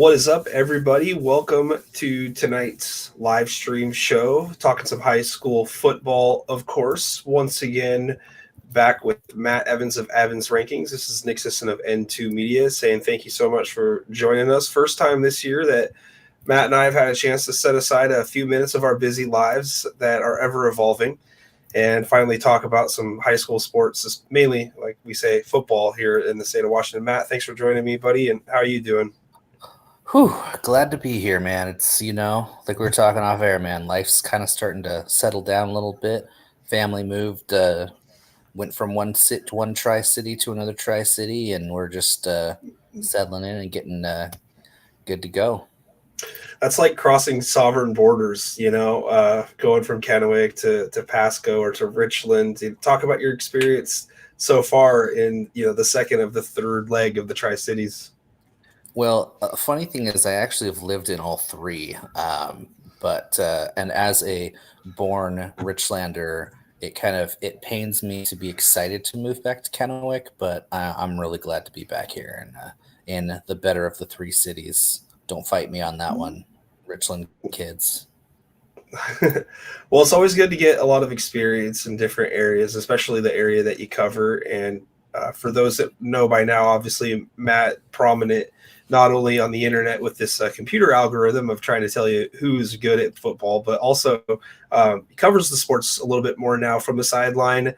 What is up, everybody? Welcome to tonight's live stream show, talking some high school football, of course. Once again, back with Matt Evans of Evans Rankings. This is Nick Sisson of N2 Media saying thank you so much for joining us. First time this year that Matt and I have had a chance to set aside a few minutes of our busy lives that are ever evolving and finally talk about some high school sports, mainly, like we say, football here in the state of Washington. Matt, thanks for joining me, buddy, and how are you doing? Whew, glad to be here, man. It's, like we were talking off air, man, life's kind of starting to settle down a little bit. Family moved, went from one tri-city to another tri-city, and we're just settling in and getting good to go. That's like crossing sovereign borders, going from Kennewick to Pasco or to Richland. Talk about your experience so far in, the second of the third leg of the Tri-Cities. Well, a funny thing is I actually have lived in all three. And as a born Richlander, it pains me to be excited to move back to Kennewick, but I'm really glad to be back here and in the better of the three cities. Don't fight me on that one, Richland kids. Well, it's always good to get a lot of experience in different areas, especially the area that you cover. And for those that know by now, obviously, Matt, prominent not only on the internet with this computer algorithm of trying to tell you who's good at football, but also he covers the sports a little bit more now from the sideline,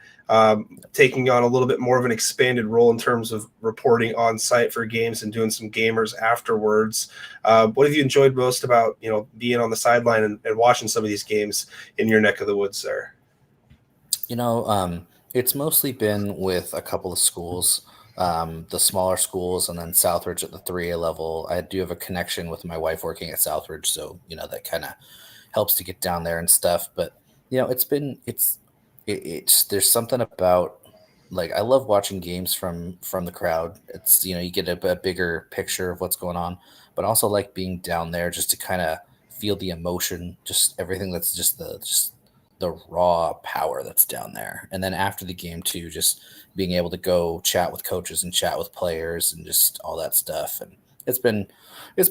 taking on a little bit more of an expanded role in terms of reporting on site for games and doing some gamers afterwards. What have you enjoyed most about, being on the sideline and watching some of these games in your neck of the woods there? It's mostly been with a couple of schools. The smaller schools, and then Southridge at the 3A level. I do have a connection with my wife working at Southridge, so that kind of helps to get down there and stuff. But it's there's something about, like, I love watching games from the crowd. It's you get a bigger picture of what's going on, but also like being down there just to kind of feel the emotion, just everything that's just the raw power that's down there. And then after the game too, just being able to go chat with coaches and chat with players and just all that stuff. And it's been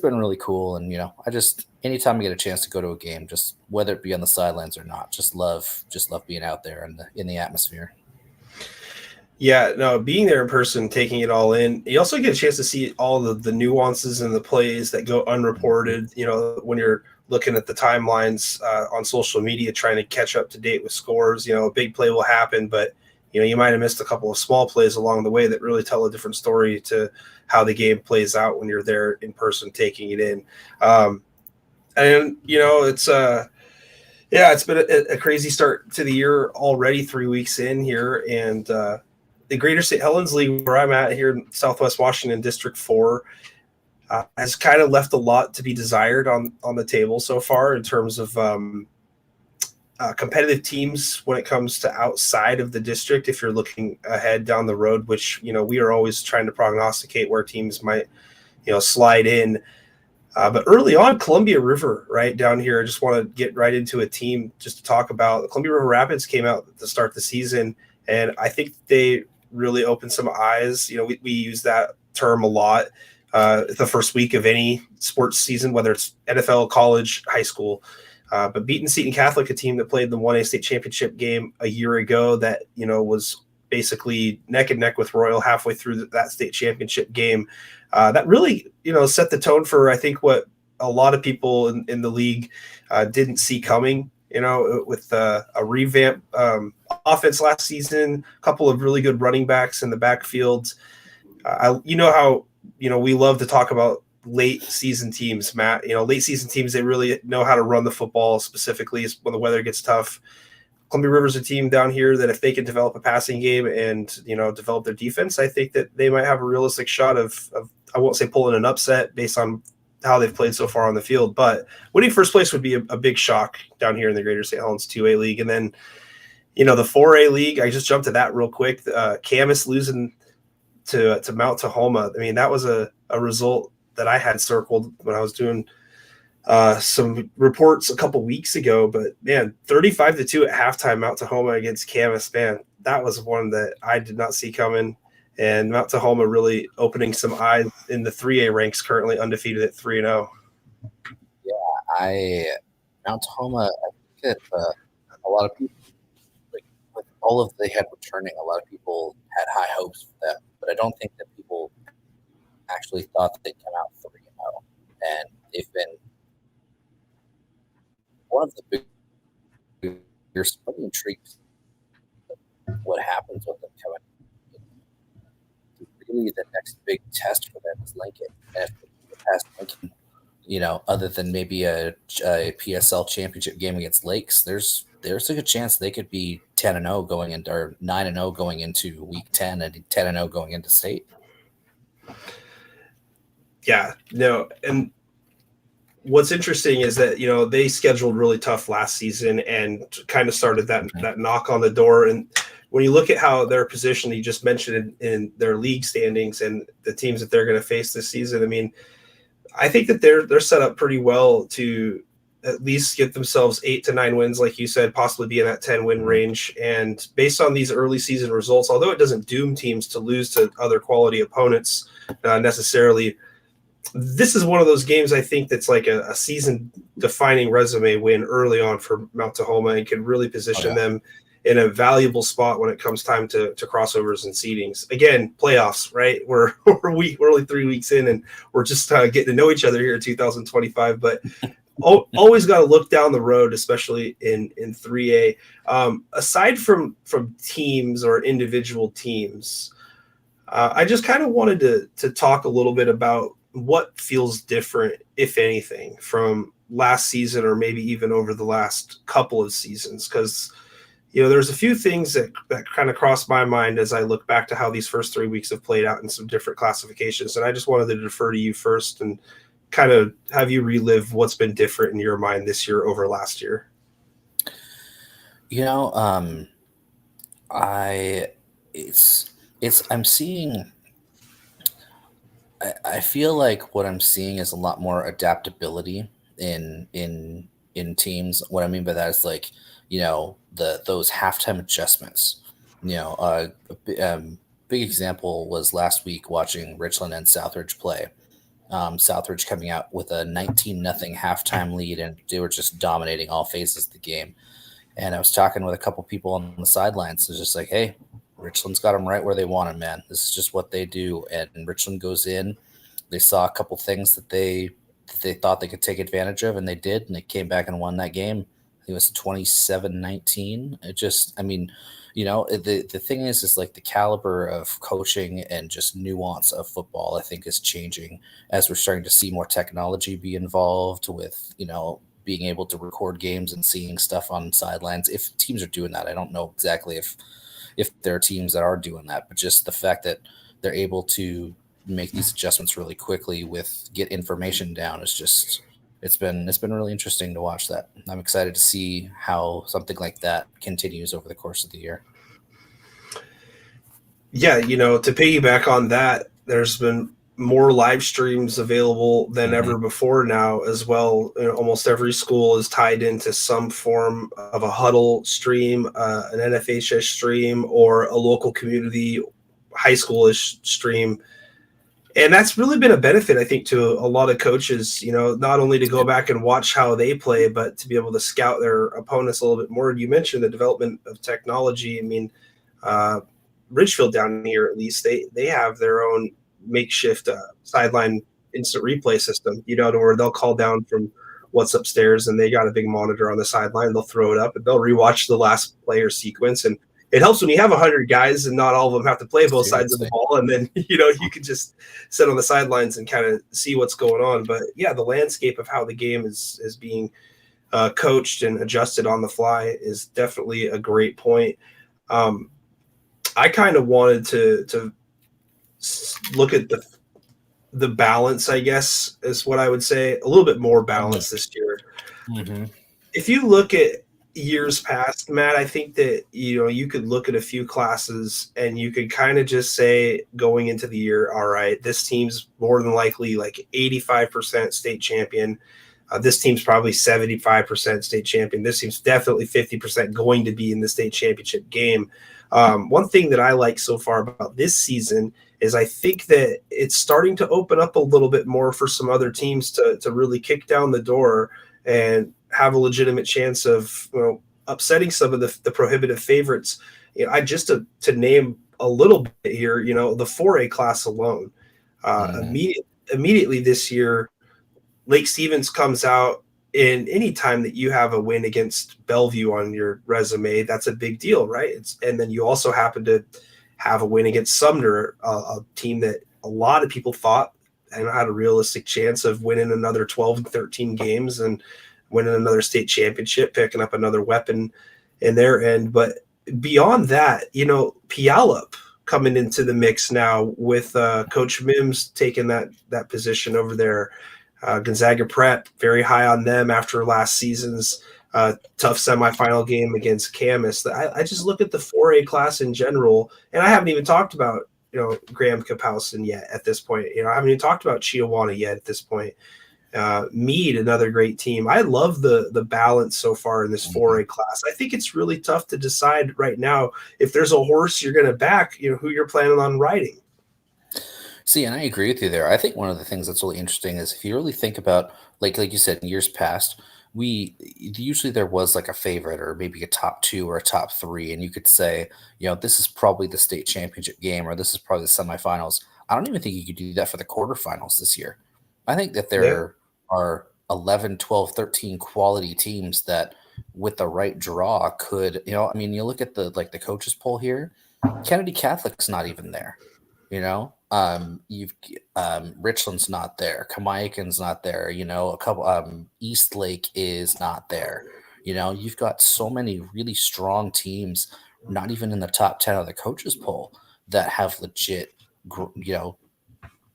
really cool. And I just, anytime I get a chance to go to a game, just whether it be on the sidelines or not, just love being out there in the atmosphere. Yeah, no, being there in person, taking it all in. You also get a chance to see all the nuances and the plays that go unreported, when you're looking at the timelines on social media, trying to catch up to date with scores. A big play will happen, but you might have missed a couple of small plays along the way that really tell a different story to how the game plays out when you're there in person taking it in. It's been a crazy start to the year already, 3 weeks in here. And the Greater St. Helens League, where I'm at here in Southwest Washington, District 4, has kind of left a lot to be desired on the table so far in terms of competitive teams when it comes to outside of the district. If you're looking ahead down the road, which we are always trying to prognosticate where teams might slide in, but early on, Columbia River right down here, I just want to get right into a team just to talk about. The Columbia River Rapids came out to start the season, and I think they really opened some eyes. We use that term a lot the first week of any sports season, whether it's NFL, college, high school. But beating Seton Catholic, a team that played the 1A state championship game a year ago, that was basically neck and neck with Royal halfway through that state championship game. That really set the tone for, I think, what a lot of people in the league didn't see coming. With a revamp offense last season, a couple of really good running backs in the backfield. How we love to talk about late season teams, Matt. Late season teams, they really know how to run the football, specifically when the weather gets tough. Columbia River's a team down here that if they can develop a passing game and develop their defense, I think that they might have a realistic shot of I won't say pulling an upset based on how they've played so far on the field, but winning first place would be a big shock down here in the Greater St. Helens 2A League. And then the 4A League, I just jumped to that real quick. Camas losing to Mount Tahoma. I mean, that was a result that I had circled when I was doing some reports a couple weeks ago. But man, 35-2 at halftime, Mount Tahoma against Camas. Man, that was one that I did not see coming. and Mount Tahoma really opening some eyes in the 3A ranks, currently undefeated at 3-0. Mount Tahoma, I think that a lot of people, like with all of they had returning, a lot of people had high hopes for them, but I don't think that people actually thought that they'd come out 3-0. And they've been one of the big. You're pretty intrigued what happens with them coming. Really, the next big test for them is Lincoln. And if they get past Lincoln, other than maybe a PSL championship game against Lakes, there's a good chance they could be 10-0 going into, or 9-0 going into week 10 and 10-0 going into state. Yeah, no, and what's interesting is that they scheduled really tough last season and kind of started that knock on the door. And when you look at how they're positioned, you just mentioned in their league standings and the teams that they're going to face this season. I mean, I think that they're set up pretty well to at least get themselves 8 to 9 wins, like you said, possibly be in that 10-win range. And based on these early season results, although it doesn't doom teams to lose to other quality opponents necessarily, this is one of those games I think that's like a season-defining resume win early on for Mount Tahoma and can really position them in a valuable spot when it comes time to crossovers and seedings. Again, playoffs, right? We're only 3 weeks in, and we're just getting to know each other here in 2025. But always got to look down the road, especially in 3A. Aside from teams or individual teams, I just kind of wanted to talk a little bit about what feels different, if anything, from last season or maybe even over the last couple of seasons. Because, there's a few things that kind of crossed my mind as I look back to how these first 3 weeks have played out in some different classifications. And I just wanted to defer to you first and kind of have you relive what's been different in your mind this year over last year. I'm seeing, I feel like what I'm seeing is a lot more adaptability in teams. What I mean by that is like, those halftime adjustments. A big example was last week watching Richland and Southridge play. Southridge coming out with a 19-0 halftime lead, and they were just dominating all phases of the game. And I was talking with a couple people on the sidelines. It's just like, hey, Richland's got them right where they want them, man. This is just what they do. And Richland goes in. They saw a couple things that they thought they could take advantage of, and they did. And they came back and won that game. It was 27-19. It just, I mean, the thing is like the caliber of coaching and just nuance of football, I think, is changing as we're starting to see more technology be involved with, being able to record games and seeing stuff on sidelines. If teams are doing that, I don't know exactly if there are teams that are doing that, but just the fact that they're able to make these adjustments really quickly get information down is just, it's been really interesting to watch that. I'm excited to see how something like that continues over the course of the year. Yeah, to piggyback on that, there's been more live streams available than ever before now as well. Almost every school is tied into some form of a huddle stream, an NFHS stream, or a local community high schoolish stream. And that's really been a benefit, I think, to a lot of coaches, not only to go back and watch how they play, but to be able to scout their opponents a little bit more. You mentioned the development of technology. I mean, Ridgefield down here, at least, they have their own makeshift sideline instant replay system, to where they'll call down from what's upstairs, and they got a big monitor on the sideline. They'll throw it up, and they'll rewatch the last player sequence. And it helps when you have 100 guys and not all of them have to play both sides of the ball. And then, you can just sit on the sidelines and kind of see what's going on. But yeah, the landscape of how the game is being coached and adjusted on the fly is definitely a great point. I kind of wanted to look at the balance, I guess, is what I would say, a little bit more balance this year. Mm-hmm. If you look at years past, Matt, I think that, you could look at a few classes and you could kind of just say going into the year, all right, this team's more than likely like 85% state champion. This team's probably 75% state champion. This team's definitely 50% going to be in the state championship game. One thing that I like so far about this season is I think that it's starting to open up a little bit more for some other teams to really kick down the door and have a legitimate chance of, upsetting some of the prohibitive favorites. I just to name a little bit here, the 4A class alone, Mhm. immediately this year, Lake Stevens comes out. In any time that you have a win against Bellevue on your resume, that's a big deal, right? And then you also happen to have a win against Sumner, a team that a lot of people thought and had a realistic chance of winning another 12 and 13 games and winning another state championship, picking up another weapon in their end. But beyond that, Puyallup coming into the mix now with Coach Mims taking that position over there. Gonzaga Prep, very high on them after last season's tough semifinal game against Camas. I just look at the 4A class in general, and I haven't even talked about Graham Kapowson yet at this point. I haven't even talked about Chiawana yet at this point. Meade, another great team. I love the balance so far in this 4A class. I think it's really tough to decide right now if there's a horse you're going to back, who you're planning on riding. See, and I agree with you there. I think one of the things that's really interesting is if you really think about, like you said, in years past, we usually there was like a favorite or maybe a top two or a top three, and you could say, this is probably the state championship game or this is probably the semifinals. I don't even think you could do that for the quarterfinals this year. I think that Yeah. there are 11, 12, 13 quality teams that with the right draw could, you look at the coaches poll here, Kennedy Catholic's not even there. You've Richland's not there, Kamiakin's not there, a couple East Lake is not there. You've got so many really strong teams, not even in the top 10 of the coaches poll, that have legit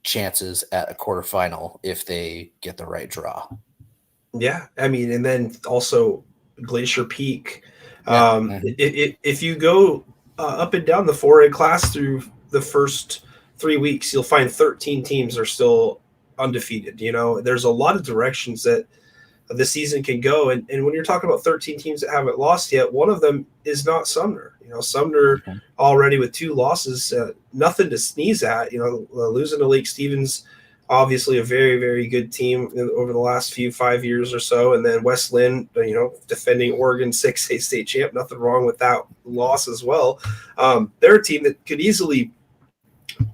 chances at a quarterfinal if they get the right draw. Yeah, and then also Glacier Peak. Yeah. If you go up and down the 4A class through the first 3 weeks, you'll find 13 teams are still undefeated. There's a lot of directions that the season can go. And when you're talking about 13 teams that haven't lost yet, one of them is not Sumner. Sumner already with 2 losses, nothing to sneeze at. Losing to Lake Stevens, obviously a very, very good team over the last 5 years or so. And then West Linn, defending Oregon 6A state champ, nothing wrong with that loss as well. They're a team that could easily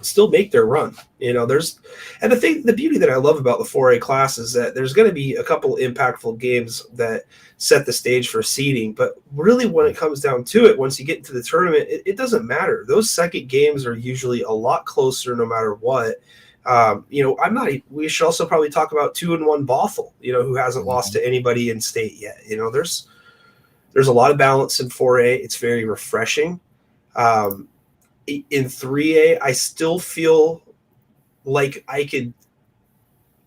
still make their run. The beauty that I love about the 4A class is that there's going to be a couple impactful games that set the stage for seeding. But really, when it comes down to it, once you get into the tournament, it doesn't matter. Those second games are usually a lot closer, no matter what. We should also probably talk about 2-1 Bothell, who hasn't lost to anybody in state yet. There's a lot of balance in 4A. It's very refreshing. In 3A, I still feel like I could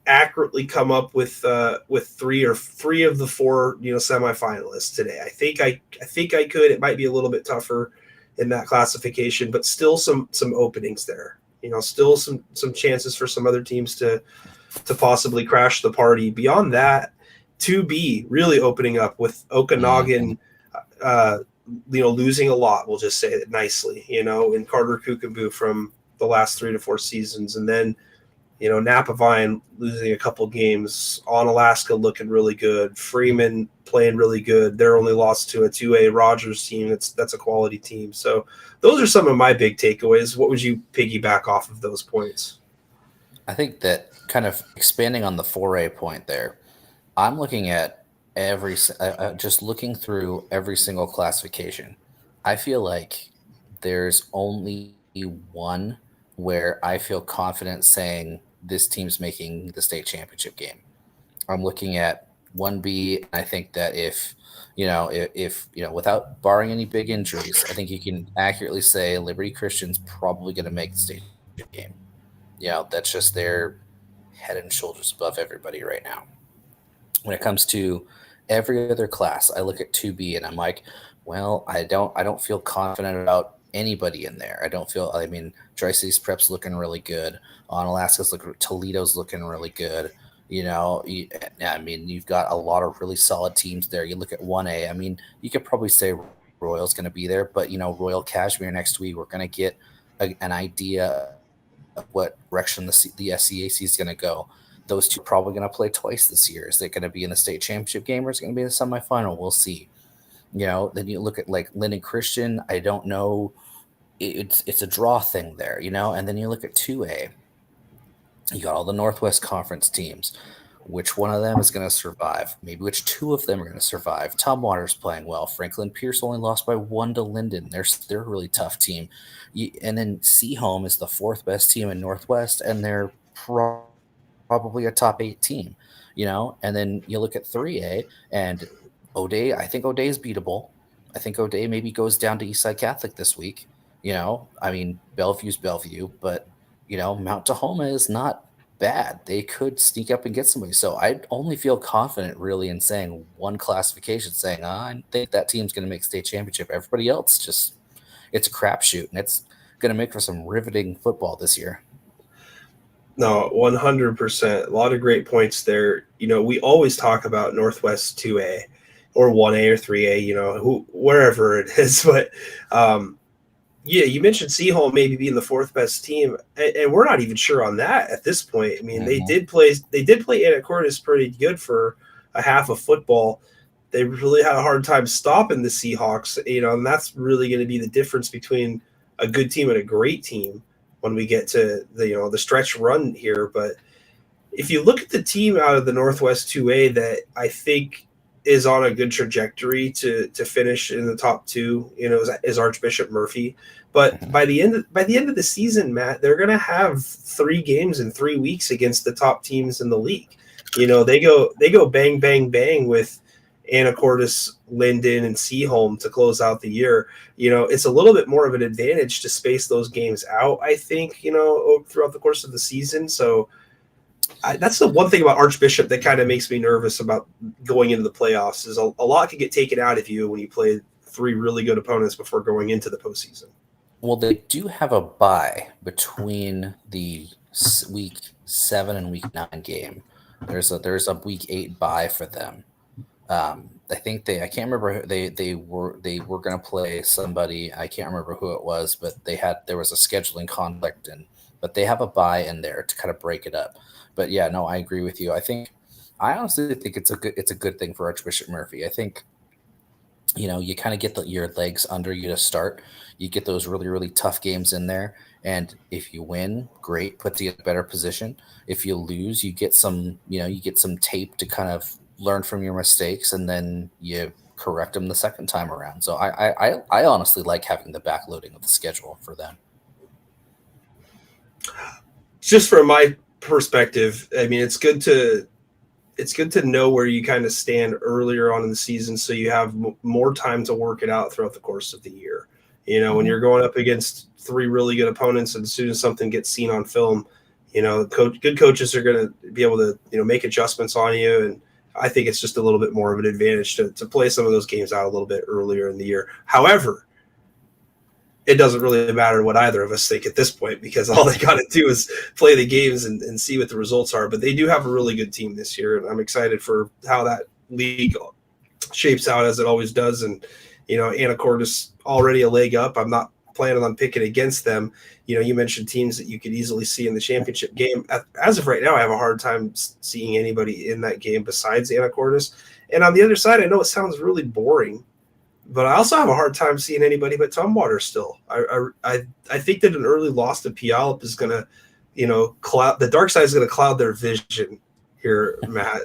accurately come up with three of the 4 semifinalists today. I think I could. It might be a little bit tougher in that classification, but still some openings there. Still some chances for some other teams to possibly crash the party. Beyond that, 2B really opening up with Okanagan. Losing a lot, we'll just say it nicely, in Carter Kukumbu from the last 3 to 4 seasons. And then, Napavine losing a couple games, Onalaska looking really good, Freeman playing really good. They're only lost to a 2A Rogers team. That's a quality team. So those are some of my big takeaways. What would you piggyback off of those points? I think that kind of expanding on the 4A point there, I'm looking at just looking through every single classification. I feel like there's only one where I feel confident saying this team's making the state championship game. I'm looking at 1B. I think that if without barring any big injuries, I think you can accurately say Liberty Christian's probably going to make the state game. That's just their head and shoulders above everybody right now. When it comes to every other class, I look at 2B and I'm like, well, I don't feel confident about anybody in there. Tri-Cities Prep's looking really good. Toledo's looking really good. You've got a lot of really solid teams there. You look at 1A. You could probably say Royal's going to be there, but Royal Kashmir next week, we're going to get an idea of what direction the SCAC is going to go. Those two are probably going to play twice this year. Is it going to be in the state championship game, or is it going to be in the semifinal? We'll see. Then you look at like Linden Christian. I don't know. It's a draw thing there, and then you look at 2A. You got all the Northwest Conference teams. Which one of them is going to survive? Maybe which two of them are going to survive? Tumwater's playing well. Franklin Pierce only lost by 1 to Linden. They're a really tough team. And then Seaholm is the 4th best team in Northwest, and they're probably a top 8 team. And then you look at 3A, and O'Dea. I think O'Dea is beatable. I think O'Dea maybe goes down to Eastside Catholic this week. Bellevue's Bellevue, but Mount Tahoma is not bad. They could sneak up and get somebody. So I only feel confident really in saying one classification, saying I think that team's going to make state championship. Everybody else it's a crapshoot, and it's going to make for some riveting football this year. No, 100%. A lot of great points there. We always talk about Northwest 2A or 1A or 3A, wherever it is. But yeah, you mentioned Seaholm maybe being the 4th best team, and we're not even sure on that at this point. I mean, they did play Anacortes pretty good for a half of football. They really had a hard time stopping the Seahawks, and that's really going to be the difference between a good team and a great team when we get to the stretch run here. But if you look at the team out of the Northwest 2A that I think is on a good trajectory to finish in the top 2, is Archbishop Murphy. But by the end of the season, Matt, they're going to have 3 games in 3 weeks against the top teams in the league. They go bang, bang, bang with Anacortes, Linden, and Seaholm to close out the year. It's a little bit more of an advantage to space those games out, I think, throughout the course of the season. So that's the one thing about Archbishop that kind of makes me nervous about going into the playoffs is a lot can get taken out of you when you play 3 really good opponents before going into the postseason. Well, they do have a bye between the week 7 and week 9 game. There's a week 8 bye for them. I think I can't remember. They were going to play somebody. I can't remember who it was, but there was a scheduling conflict, but they have a bye in there to kind of break it up. But yeah, no, I agree with you. I honestly think it's a good thing for Archbishop Murphy. I think, you kind of get your legs under you to start. You get those really, really tough games in there. And if you win, great, puts you in a better position. If you lose, you get some tape to kind of learn from your mistakes, and then you correct them the second time around. So I honestly like having the backloading of the schedule for them. Just from my perspective, I mean, it's good to know where you kind of stand earlier on in the season, so you have more time to work it out throughout the course of the year. When you're going up against 3 really good opponents, and as soon as something gets seen on film, good coaches are going to be able to make adjustments on you, and I think it's just a little bit more of an advantage to play some of those games out a little bit earlier in the year. However, it doesn't really matter what either of us think at this point, because all they got to do is play the games and see what the results are. But they do have a really good team this year, and I'm excited for how that league shapes out, as it always does. And, Anacortes already a leg up. I'm not planning on picking against them. You mentioned teams that you could easily see in the championship game. As of right now, I have a hard time seeing anybody in that game besides Anacortes. And on the other side, I know it sounds really boring, but I also have a hard time seeing anybody but Tumwater still. I think that an early loss to Puyallup is going to, cloud the dark side is going to cloud their vision here, Matt.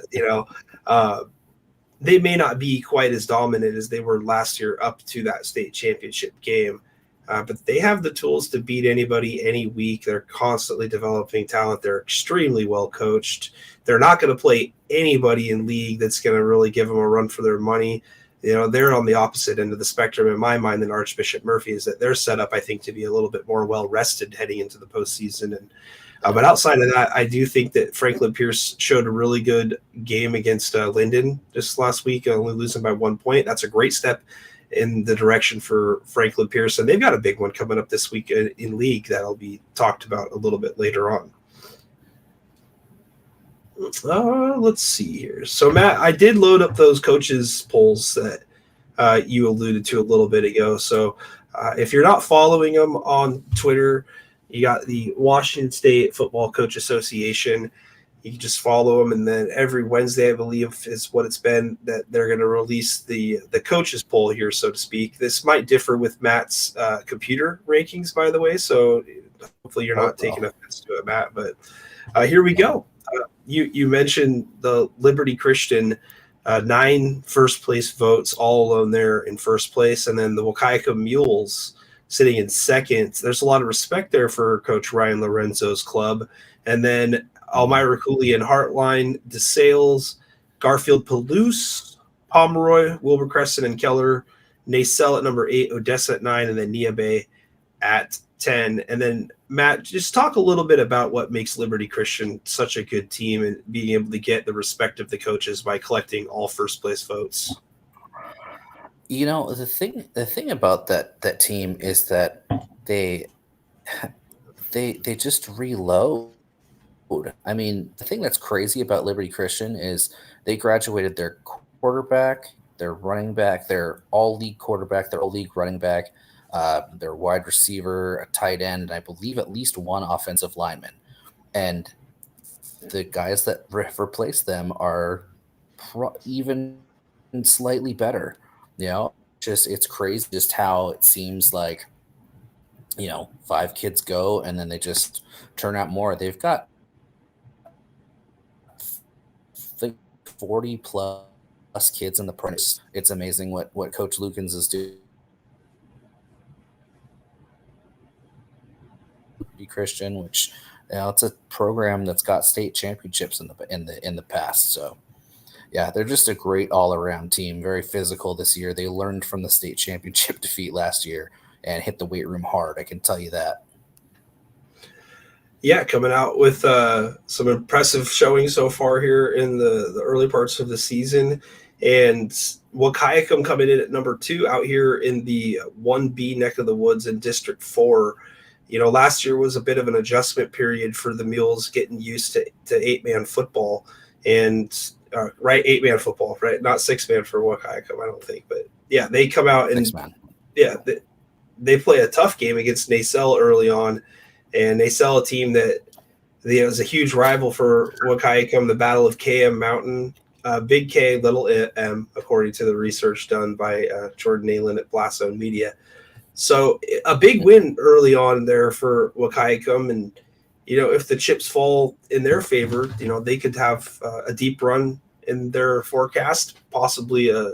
They may not be quite as dominant as they were last year up to that state championship game, but they have the tools to beat anybody any week. They're constantly developing talent. They're extremely well coached. They're not going to play anybody in league that's going to really give them a run for their money. They're on the opposite end of the spectrum in my mind than Archbishop Murphy is. That they're set up, I think, to be a little bit more well rested heading into the postseason. And but outside of that, I do think that Franklin Pierce showed a really good game against Linden this last week, only losing by 1 point. That's a great step in the direction for Franklin Pierce, and they've got a big one coming up this week in league that'll be talked about a little bit later on. Let's see here. So, Matt, I did load up those coaches polls that you alluded to a little bit ago. So if you're not following them on Twitter, you got the Washington State Football Coach Association. You can just follow them, and then every Wednesday, I believe, is what it's been, that they're going to release the coaches poll here, so to speak. This might differ with Matt's computer rankings, by the way, so hopefully you're not taking offense to it, Matt. But here we go. You mentioned the Liberty Christian, 9 first-place votes, all alone there in first place, and then the Wahkiakum Mules sitting in second. There's a lot of respect there for Coach Ryan Lorenzo's club. And then Elmira Cooley and Heartline, DeSales, Garfield Palouse, Pomeroy, Wilbur Crescent and Keller, Nacelle at number 8, Odessa at 9, and then Niabe at 10. And then, Matt, just talk a little bit about what makes Liberty Christian such a good team and being able to get the respect of the coaches by collecting all first-place votes. You know, the thing about that team is that they just reload. I mean, the thing that's crazy about Liberty Christian is they graduated their quarterback, their running back, their all-league quarterback, their all-league running back, their wide receiver, a tight end, and I believe at least one offensive lineman. And the guys that replaced them are even slightly better. You know, it's crazy just how it seems like, 5 kids go and then they just turn out more. They've got 40 plus kids in the practice. It's amazing what Coach Lukens is doing. Christian, which it's a program that's got state championships in the past. So yeah, they're just a great all-around team. Very physical this year. They learned from the state championship defeat last year and hit the weight room hard. I can tell you that. Yeah, coming out with some impressive showing so far here in the early parts of the season. And Wahkiakum coming in at number 2 out here in the 1B neck of the woods in District 4. Last year was a bit of an adjustment period for the Mules getting used to 8-man football. And, 8-man football, right? Not 6-man for Wahkiakum, I don't think. But, yeah, they come out and, 6-man. Yeah, they play a tough game against Nacelle early on. And Nacelle, a team that was a huge rival for Wahkiakum, the Battle of KM Mountain, Big K, Little M, according to the research done by Jordan Nayland at Blast Zone Media. So a big win early on there for Wahkiakum. And, if the chips fall in their favor, they could have a deep run in their forecast, possibly a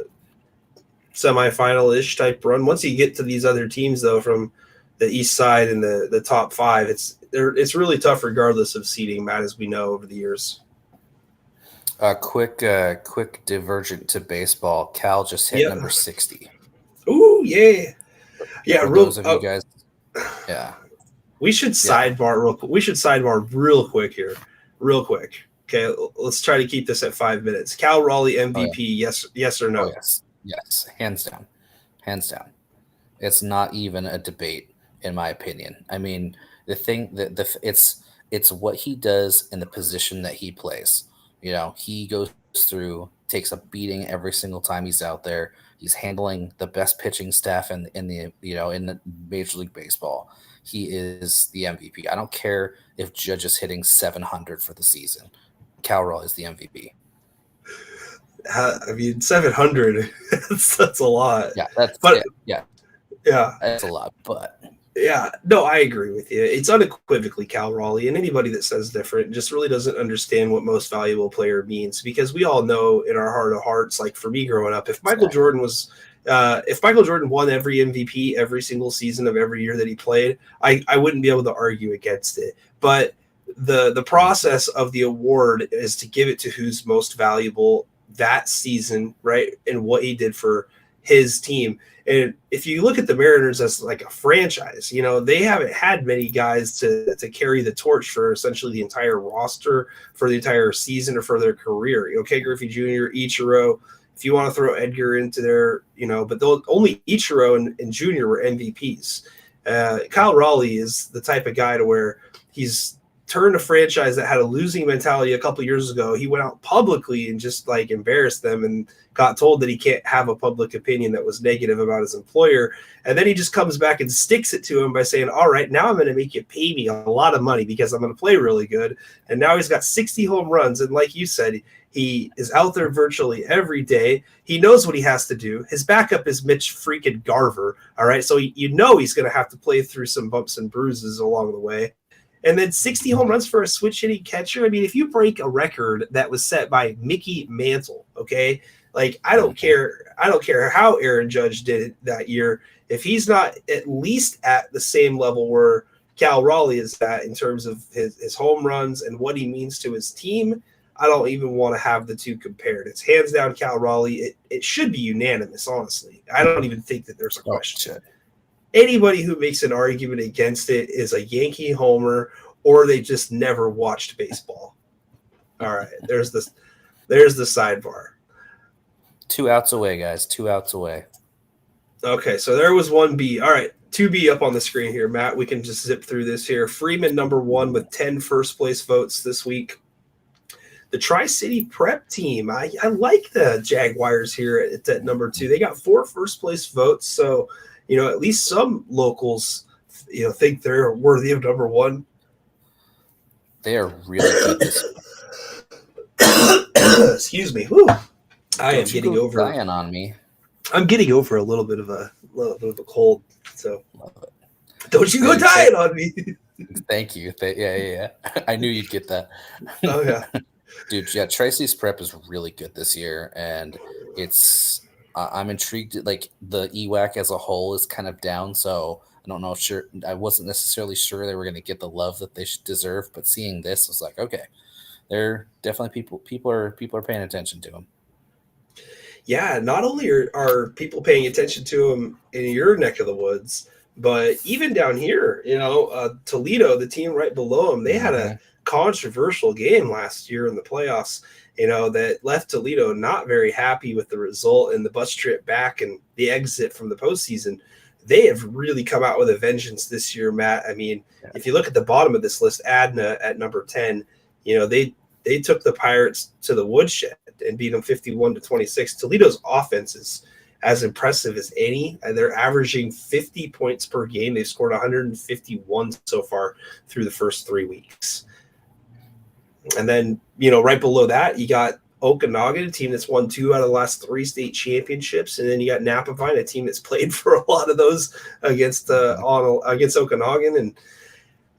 semifinal-ish type run. Once you get to these other teams, though, from the east side and the top 5, it's really tough regardless of seeding, Matt, as we know over the years. Quick divergent to baseball. Cal just hit number 60. Ooh, yeah. Yeah, for those of you guys. Yeah. We should sidebar real quick. We should sidebar real quick here. Real quick. Okay, let's try to keep this at 5 minutes. Cal Raleigh MVP, yes or no? Oh, yes. Hands down. It's not even a debate, in my opinion. I mean, the thing that it's what he does in the position that he plays. He goes through, takes a beating every single time he's out there. He's handling the best pitching staff in the Major League Baseball. He is the MVP. I don't care if Judge is hitting 700 for the season. Cal Raleigh is the MVP. 700. that's a lot. Yeah, yeah, that's a lot. But yeah, no, I agree with you. It's unequivocally Cal Raleigh, and anybody that says different just really doesn't understand what most valuable player means, because we all know in our heart of hearts, like for me growing up, if Michael Jordan won every MVP every single season of every year that he played, I wouldn't be able to argue against it. But the process of the award is to give it to who's most valuable that season, right? And what he did for his team. And if you look at the Mariners as like a franchise, they haven't had many guys to carry the torch for essentially the entire roster for the entire season or for their career. Ken Griffey Jr., Ichiro, if you want to throw Edgar into there, but only Ichiro and Jr. were MVPs. Kyle Raleigh is the type of guy to where he's turned a franchise that had a losing mentality a couple years ago. He went out publicly and just like embarrassed them and got told that he can't have a public opinion that was negative about his employer. And then he just comes back and sticks it to him by saying, all right, now I'm going to make you pay me a lot of money because I'm going to play really good. And now he's got 60 home runs. And like you said, he is out there virtually every day. He knows what he has to do. His backup is Mitch freaking Garver. All right. So you know he's going to have to play through some bumps and bruises along the way. And then 60 home runs for a switch hitting catcher. I mean, if you break a record that was set by Mickey Mantle, okay, like I don't care how Aaron Judge did it that year. If he's not at least at the same level where Cal Raleigh is at in terms of his home runs and what he means to his team, I don't even want to have the two compared. It's hands down Cal Raleigh. It should be unanimous, honestly. I don't even think that there's a question. Anybody who makes an argument against it is a Yankee homer or they just never watched baseball. All right, there's the sidebar. 2 outs away, guys. 2 outs away. Okay, so there was 1B. All right, 2B up on the screen here, Matt. We can just zip through this here. Freeman, number 1 with 10 first-place votes this week. The Tri-City Prep team, I like the Jaguars here at number 2. They got 4 first-place votes, so – at least some locals, think they're worthy of number 1. They are really good this Excuse me. Whew. I am getting over dying on me. I'm getting over a little bit of a cold. So don't you go dying on me. Thank you. Yeah. I knew you'd get that. Oh yeah. Dude, yeah, Tracy's Prep is really good this year, and it's I'm intrigued. Like the EWAC as a whole is kind of down, so I don't know. I wasn't necessarily sure they were going to get the love that they should deserve, but seeing this was like, okay, they're definitely people are paying attention to them. Yeah, not only are people paying attention to them in your neck of the woods, but even down here, Toledo, the team right below them, they had a controversial game last year in the playoffs. That left Toledo not very happy with the result and the bus trip back and the exit from the postseason. They have really come out with a vengeance this year, Matt. I mean, if you look at the bottom of this list, Adna at number 10, they took the Pirates to the woodshed and beat them 51-26. Toledo's offense is as impressive as any. They're averaging 50 points per game. They've scored 151 so far through the first 3 weeks. And then, right below that, you got Okanagan, a team that's won 2 out of the last 3 state championships. And then you got Napavine, a team that's played for a lot of those against Okanagan.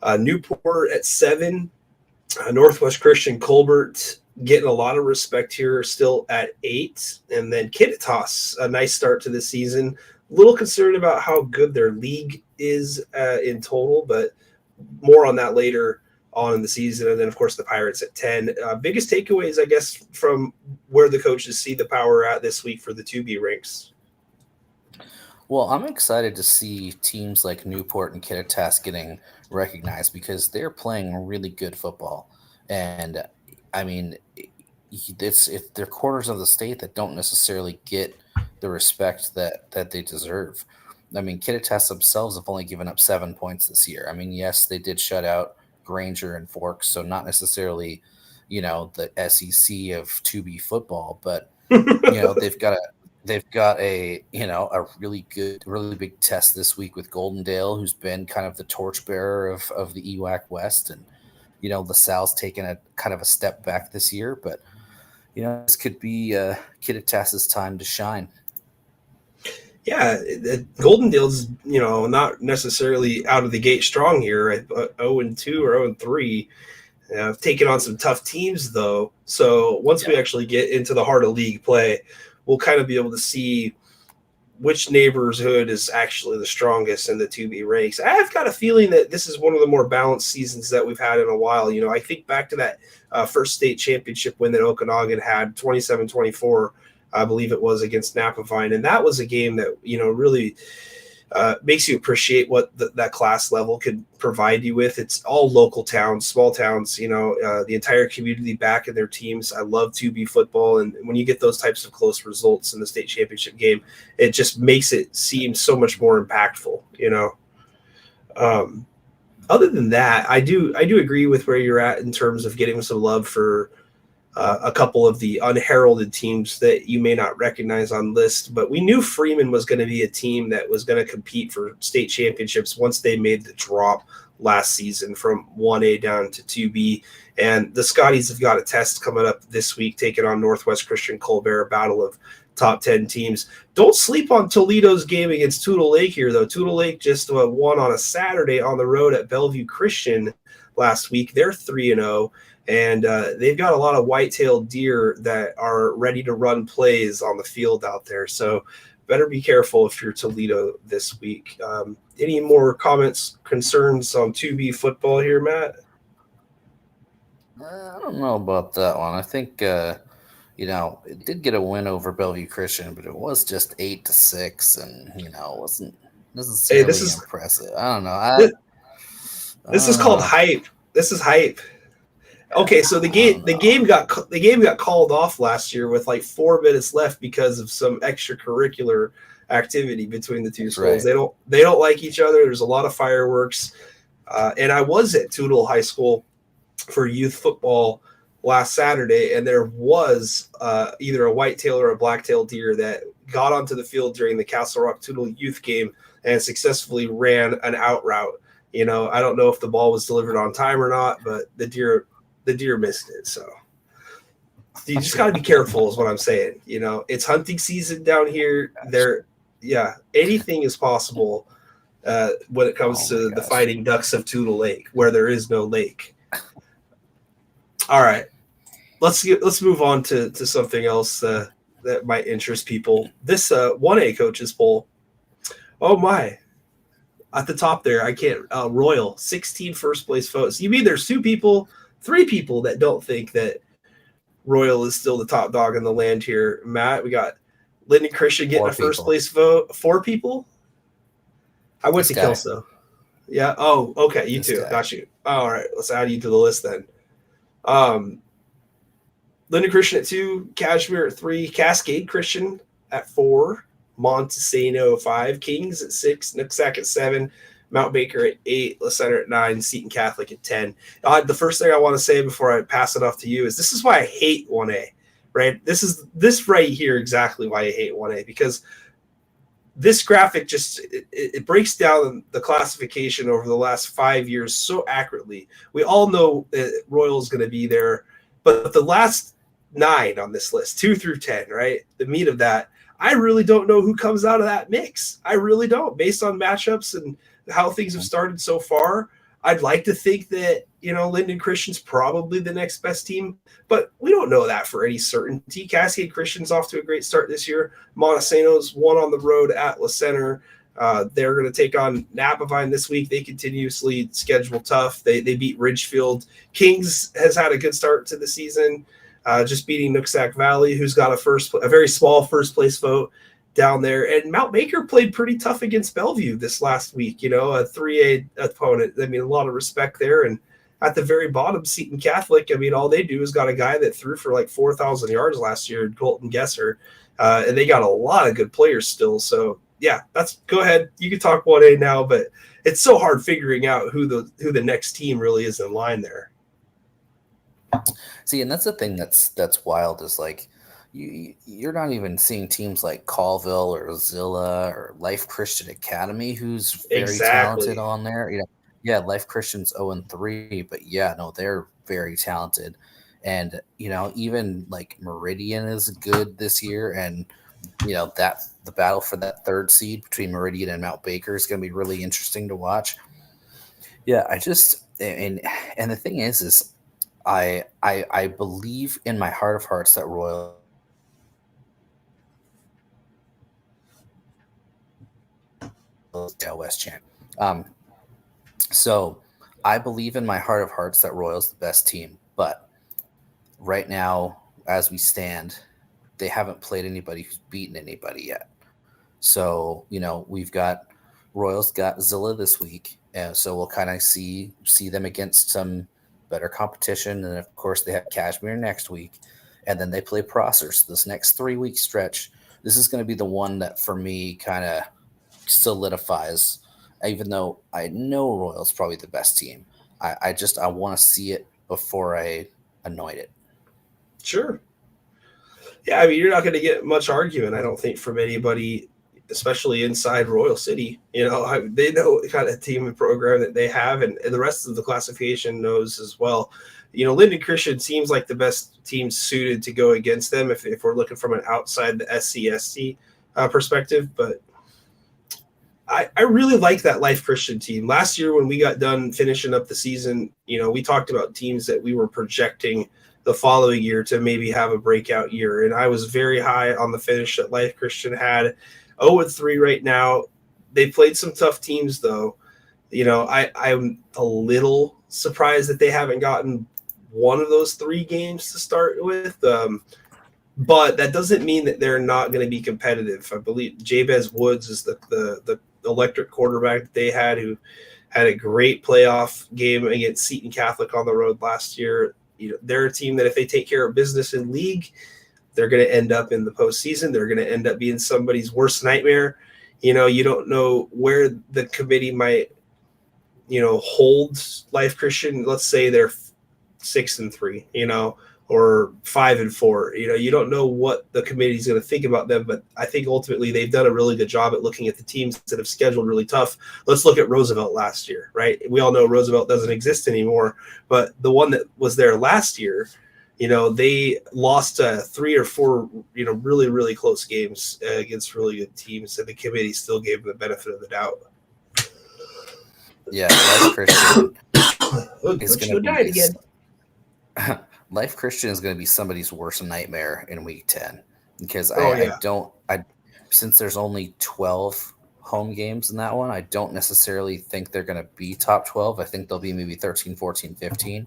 And Newport at 7. Northwest Christian Colbert getting a lot of respect here, still at 8. And then Kittitas, a nice start to the season. A little concerned about how good their league is in total, but more on that later on in the season. And then, of course, the Pirates at 10. Biggest takeaways, I guess, from where the coaches see the power at this week for the 2B ranks. Well, I'm excited to see teams like Newport and Kittitas getting recognized because they're playing really good football. And, I mean, they're corners of the state that don't necessarily get the respect that they deserve. I mean, Kittitas themselves have only given up 7 points this year. I mean, yes, they did shut out Granger and Forks, so not necessarily, the SEC of 2B football, but they've got a really good, really big test this week with Goldendale, who's been kind of the torchbearer of the EWAC West, and LaSalle's taken a kind of a step back this year, but this could be Kittitas's time to shine. Yeah, Goldendale's, not necessarily out of the gate strong here, 0-2 or 0-3. Taking on some tough teams, though. So once we actually get into the heart of league play, we'll kind of be able to see which neighborhood is actually the strongest in the 2B ranks. I've got a feeling that this is one of the more balanced seasons that we've had in a while. I think back to that first state championship win that Okanagan had, 27-24, I believe it was, against Napavine. And that was a game that, really makes you appreciate what that class level could provide you with. It's all local towns, small towns, the entire community back in their teams. I love 2B football. And when you get those types of close results in the state championship game, it just makes it seem so much more impactful, other than that, I do agree with where you're at in terms of getting some love for a couple of the unheralded teams that you may not recognize on list. But we knew Freeman was going to be a team that was going to compete for state championships once they made the drop last season from 1A down to 2B. And the Scotties have got a test coming up this week, taking on Northwest Christian Colbert, a battle of top 10 teams. Don't sleep on Toledo's game against Toutle Lake here, though. Toutle Lake just won on a Saturday on the road at Bellevue Christian last week. They're 3-0, and they've got a lot of white-tailed deer that are ready to run plays on the field out there. So better be careful if you're Toledo this week. Any more comments, concerns on 2B football here, Matt? I don't know about that one. I think it did get a win over Bellevue Christian, but it was just 8-6, and it wasn't necessarily impressive. I don't know. This is called hype. This is hype. Okay, so the game got called off last year with like 4 minutes left because of some extracurricular activity between the two schools. Right. They don't like each other. There's a lot of fireworks, and I was at Toutle High School for youth football last Saturday, and there was either a whitetail or a blacktail deer that got onto the field during the Castle Rock Toutle youth game and successfully ran an out route. I don't know if the ball was delivered on time or not, but the deer missed it. So you just got to be careful is what I'm saying. It's hunting season down here. Anything is possible when it comes to the Fighting Ducks of Toutle Lake, where there is no lake. All right, let's move on to something else that might interest people. This 1A coaches poll. Oh my! At the top there, I can't. Royal 16 first place votes. You mean there's 3 people that don't think that Royal is still the top dog in the land here? Matt, we got Linden Christian getting a first place vote. 4 people. I went to Kelso. Yeah. Oh, okay. You too. Got you. All right. Let's add you to the list then. Linden Christian at 2, Cashmere at 3, Cascade Christian at 4, Montesano 5, Kings at 6, Nooksack at 7, Mount Baker at 8, La Center at 9, Seton Catholic at 10. The first thing I want to say before I pass it off to you is this is why I hate 1A, right? This right here exactly why I hate 1A, because this graphic just it breaks down the classification over the last 5 years so accurately. We all know that Royal is going to be there, but the last 9 on this list, 2 through 10, right? The meat of that, I really don't know who comes out of that mix. I really don't, based on matchups and how things have started so far. I'd like to think that, Linden Christian's probably the next best team, but we don't know that for any certainty. Cascade Christian's off to a great start this year. Montesano's won on the road at La Center. They're going to take on Napavine this week. They continuously schedule tough. They beat Ridgefield. Kings has had a good start to the season, just beating Nooksack Valley, who's got a very small first place vote down there. And Mount Baker played pretty tough against Bellevue this last week, a 3A opponent. I mean, a lot of respect there. And at the very bottom, Seton Catholic, I mean, all they do is got a guy that threw for like 4,000 yards last year, Colton Gesser, and they got a lot of good players still. So, yeah, go ahead. You can talk 1A now, but it's so hard figuring out who the next team really is in line there. See, and that's the thing that's wild is like you're not even seeing teams like Colville or Zilla or Life Christian Academy, who's very talented on there. Yeah, Life Christian's 0-3, but yeah, no, they're very talented. And, even like Meridian is good this year. And, that the battle for that 3rd seed between Meridian and Mount Baker is going to be really interesting to watch. Yeah, and the thing is I believe in my heart of hearts that Royal West champ. So I believe in my heart of hearts that Royal's the best team, but right now, as we stand, they haven't played anybody who's beaten anybody yet. So, Royal's got Zilla this week, and so we'll kind of see them against some better competition. And of course, they have Cashmere next week, and then they play Prosser. So this next 3-week stretch, this is going to be the one that for me kind of solidifies even though I know Royal's probably the best team. I want to see it before I anoint it. Sure. Yeah, I mean, you're not going to get much argument, I don't think, from anybody, especially inside Royal City. They know what kind of team and program that they have, and the rest of the classification knows as well. Linden Christian seems like the best team suited to go against them if we're looking from an outside the SCSC perspective. But I really like that Life Christian team. Last year when we got done finishing up the season, we talked about teams that we were projecting the following year to maybe have a breakout year. And I was very high on the finish that Life Christian had. 0-3 right now. They played some tough teams, though. I'm a little surprised that they haven't gotten one of those 3 games to start with. But that doesn't mean that they're not going to be competitive. I believe Jabez Woods is the electric quarterback that they had, who had a great playoff game against Seton Catholic on the road last year. They're a team that if they take care of business in league, they're going to end up in the postseason. They're going to end up being somebody's worst nightmare. You don't know where the committee might, hold Life Christian. Let's say they're 6-3, or 5-4. You don't know what the committee is going to think about them, but I think ultimately they've done a really good job at looking at the teams that have scheduled really tough. Let's look at Roosevelt last year, right? We all know Roosevelt doesn't exist anymore, but the one that was there last year, they lost 3 or 4, really, really close games against really good teams, and the committee still gave them the benefit of the doubt. Yeah, Life Christian is going to die again. Life Christian is going to be somebody's worst nightmare in week 10 because since there's only 12 home games in that one, I don't necessarily think they're going to be top 12. I think they'll be maybe 13, 14, 15,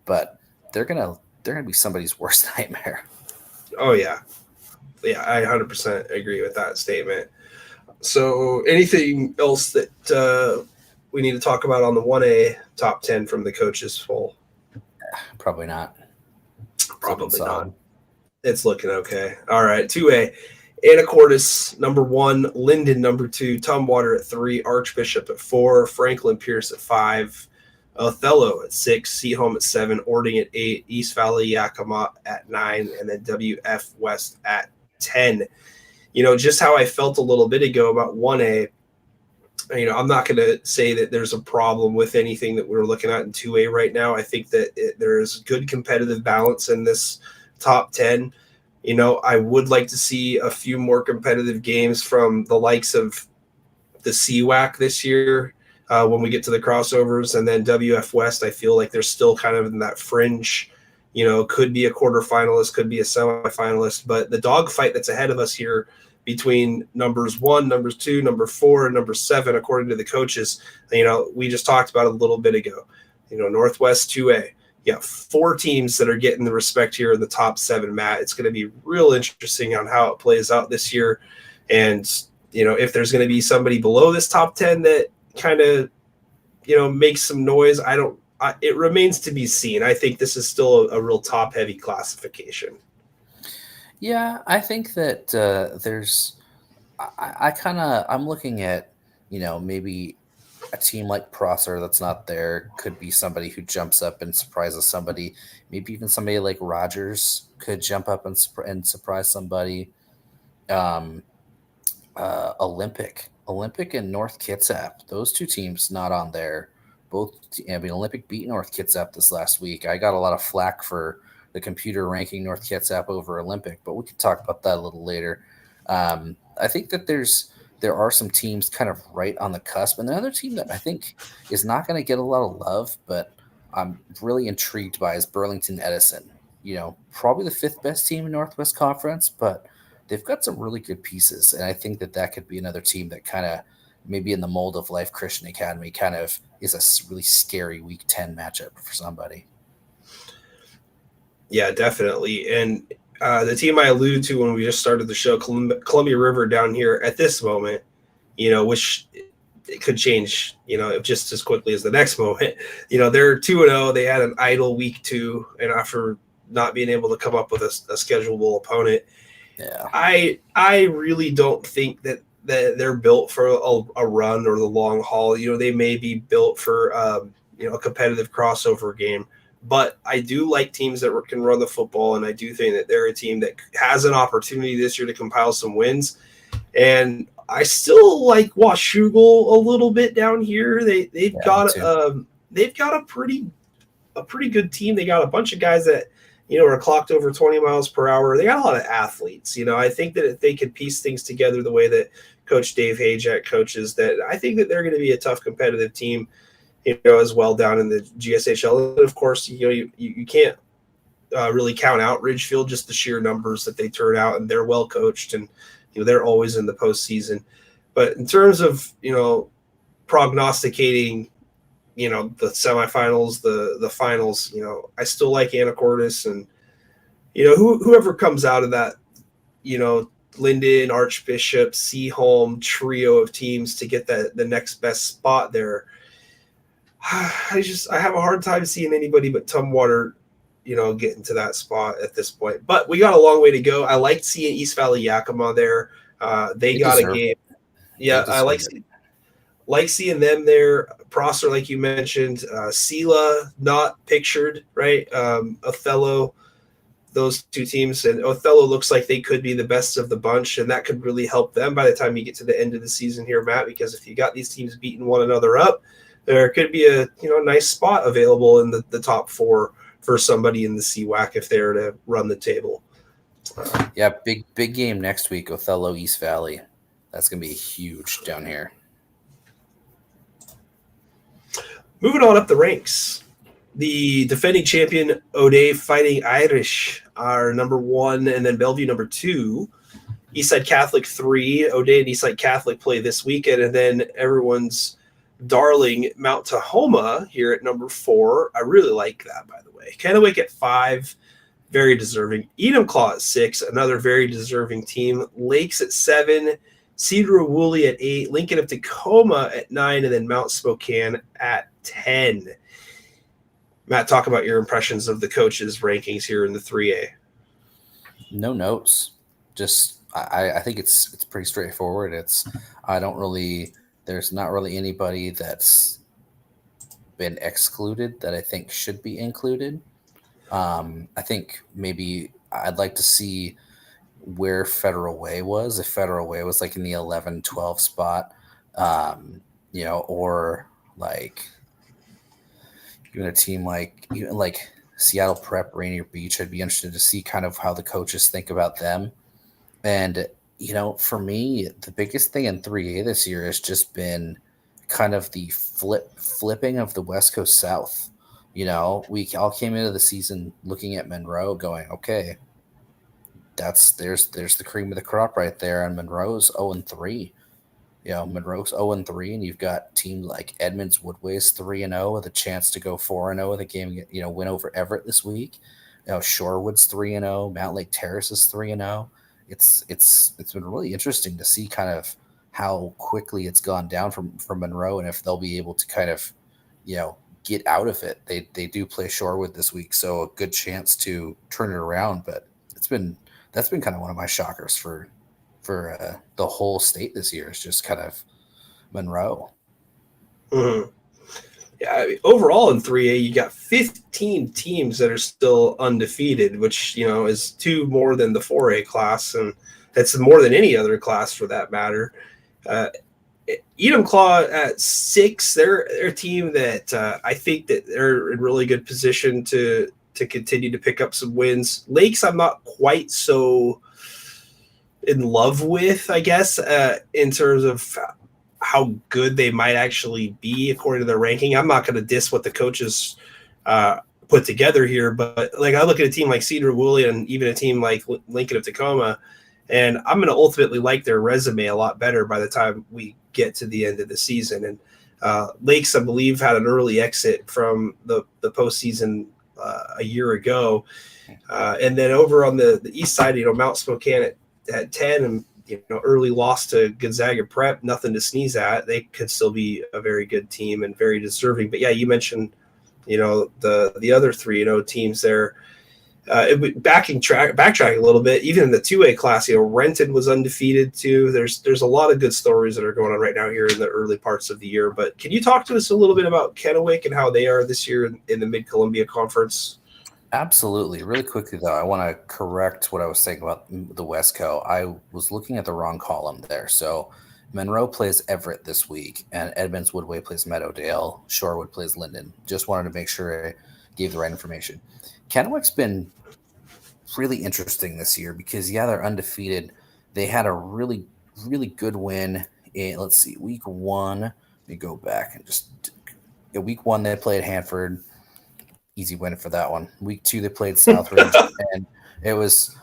but they're going to be somebody's worst nightmare. Oh yeah. Yeah. I 100% agree with that statement. So anything else that we need to talk about on the 1A top 10 from the coaches poll? Probably not. Probably not. It's looking okay. All right. 2A, Anacortes number 1, Linden number 2, Tumwater at 3, Archbishop at 4, Franklin Pierce at 5, Othello at 6, Seaholm at 7, Ording at 8, East Valley Yakima at 9, and then WF West at 10. Just how I felt a little bit ago about 1A, I'm not going to say that there's a problem with anything that we're looking at in 2A right now. I think that there is good competitive balance in this top 10. I would like to see a few more competitive games from the likes of the CWAC this year when we get to the crossovers. And then WF West, I feel like they're still kind of in that fringe, could be a quarterfinalist, could be a semifinalist. But the dogfight that's ahead of us here between numbers 1, numbers 2, number 4, and number 7, according to the coaches, we just talked about it a little bit ago. Northwest 2A, you got 4 teams that are getting the respect here in the top 7, Matt. It's going to be real interesting on how it plays out this year. And, if there's going to be somebody below this top 10 that kind of, makes some noise, it remains to be seen. I think this is still a real top-heavy classification. Yeah, I think that I'm looking at, maybe a team like Prosser that's not there could be somebody who jumps up and surprises somebody. Maybe even somebody like Rogers could jump up and surprise somebody. Olympic and North Kitsap, those 2 teams not on there. Olympic beat North Kitsap this last week. I got a lot of flack for the computer ranking North Kitsap over Olympic, but we can talk about that a little later. I think that there are some teams kind of right on the cusp, and another team that I think is not going to get a lot of love, but I'm really intrigued by is Burlington Edison. Probably the 5th best team in Northwest Conference, but they've got some really good pieces, and I think that could be another team that kind of maybe in the mold of Life Christian Academy kind of is a really scary week 10 matchup for somebody. Yeah, definitely. And the team I alluded to when we just started the show, Columbia River down here at this moment, which it could change, just as quickly as the next moment. They're 2-0. They had an idle week 2, and after not being able to come up with a schedulable opponent, yeah, I really don't think that that they're built for a run or the long haul. They may be built for a competitive crossover game. But I do like teams that can run the football, and I do think that they're a team that has an opportunity this year to compile some wins. And I still like Washougal a little bit down here. They've got a pretty good team. They got a bunch of guys that are clocked over 20 miles per hour. They got a lot of athletes. I think that if they could piece things together the way that Coach Dave Hajek coaches, that I think that they're going to be a tough competitive team. As well down in the GSHL. And of course, you can't really count out Ridgefield, just the sheer numbers that they turn out, and they're well coached, and they're always in the postseason. But in terms of prognosticating, the semifinals, the finals, I still like Anacortes, and whoever comes out of that, Linden, Archbishop, Seaholm trio of teams to get the next best spot there. I have a hard time seeing anybody but Tumwater, get into that spot at this point. But we got a long way to go. I liked seeing East Valley Yakima there. They got a game. Yeah, I like seeing them there. Prosser, like you mentioned, Sela not pictured, right? Othello, those two teams, and Othello looks like they could be the best of the bunch, and that could really help them by the time you get to the end of the season here, Matt. Because if you got these teams beating one another up, there could be a nice spot available in the top four for somebody in the CWAC if they're to run the table. Yeah, big game next week, Othello East Valley. That's going to be huge down here. Moving on up the ranks, the defending champion O'Day Fighting Irish are number 1, and then Bellevue number 2. Eastside Catholic 3. O'Day and Eastside Catholic play this weekend, and then everyone's darling Mount Tahoma here at number 4. I really like that, by the way. Kennewick at 5, very deserving. Enumclaw at 6, another very deserving team. Lakes at 7, Cedar Woolley at 8, Lincoln of Tacoma at 9, and then Mount Spokane at 10. Matt, talk about your impressions of the coaches' rankings here in the 3A. No notes. Just I think it's pretty straightforward. There's not really anybody that's been excluded that I think should be included. I think maybe I'd like to see where Federal Way was, if Federal Way was like in the 11-12 spot, or like even a team like Seattle Prep, Rainier Beach. I'd be interested to see kind of how the coaches think about them. And for me, the biggest thing in 3A this year has just been kind of the flipping of the West Coast South. We all came into the season looking at Monroe going, okay, there's the cream of the crop right there. And Monroe's 0-3. Monroe's 0-3, and you've got teams like Edmonds Woodway's 3-0 with a chance to go 4-0 with a game, win over Everett this week. Shorewood's 3-0, Mount Lake Terrace is 3-0. It's been really interesting to see kind of how quickly it's gone down from Monroe, and if they'll be able to kind of, get out of it. They do play Shorewood this week, so a good chance to turn it around. But that's been kind of one of my shockers for the whole state this year. Is just kind of Monroe. Mm-hmm. Yeah, overall in 3A, you got 15 teams that are still undefeated, which, is 2 more than the 4A class, and that's more than any other class for that matter. Enumclaw at 6, they're a team that I think that they're in really good position to continue to pick up some wins. Lakes, I'm not quite so in love with, I guess, in terms of how good they might actually be according to their ranking. I'm not going to diss what the coaches put together here, but I look at a team like Cedar Woolley and even a team like Lincoln of Tacoma, and I'm going to ultimately like their resume a lot better by the time we get to the end of the season. And Lakes, I believe, had an early exit from the postseason a year ago. And then over on the east side, Mount Spokane at 10, and early loss to Gonzaga Prep, nothing to sneeze at. They could still be a very good team and very deserving. But yeah, you mentioned, the other 3, teams there. Backtracking a little bit, even in the 2A class, Renton was undefeated too. There's a lot of good stories that are going on right now here in the early parts of the year. But can you talk to us a little bit about Kennewick and how they are this year in the Mid Columbia Conference? Absolutely. Really quickly, though, I want to correct what I was saying about the Westco. I was looking at the wrong column there. So Monroe plays Everett this week, and Edmonds Woodway plays Meadowdale. Shorewood plays Linden. Just wanted to make sure I gave the right information. Kennewick's been really interesting this year because, they're undefeated. They had a really, really good win in, let's see, week 1. Let me go back and just week 1 they played Hanford. Easy win for that one. Week 2 they played Southridge, and it was,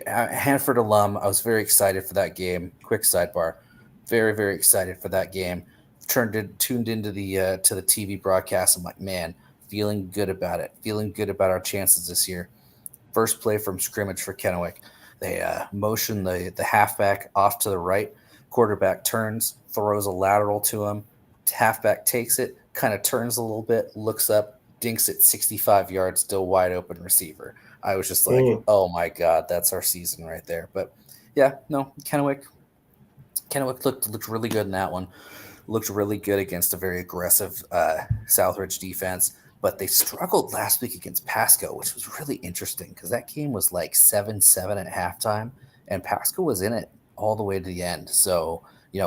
Hanford alum. I was very excited for that game. Quick sidebar, very, very excited for that game. Tuned into the to the TV broadcast. I'm like, man, feeling good about it. Feeling good about our chances this year. First play from scrimmage for Kennewick. They motion the halfback off to the right. Quarterback turns, throws a lateral to him. Halfback takes it, kind of turns a little bit, looks up, dinks it 65 yards, still wide open receiver. I was just like, oh my God, that's our season right there. But Kennewick looked really good in that one. Looked really good against a very aggressive Southridge defense. But they struggled last week against Pasco, which was really interesting because that game was like 7-7 at halftime, and Pasco was in it all the way to the end. So,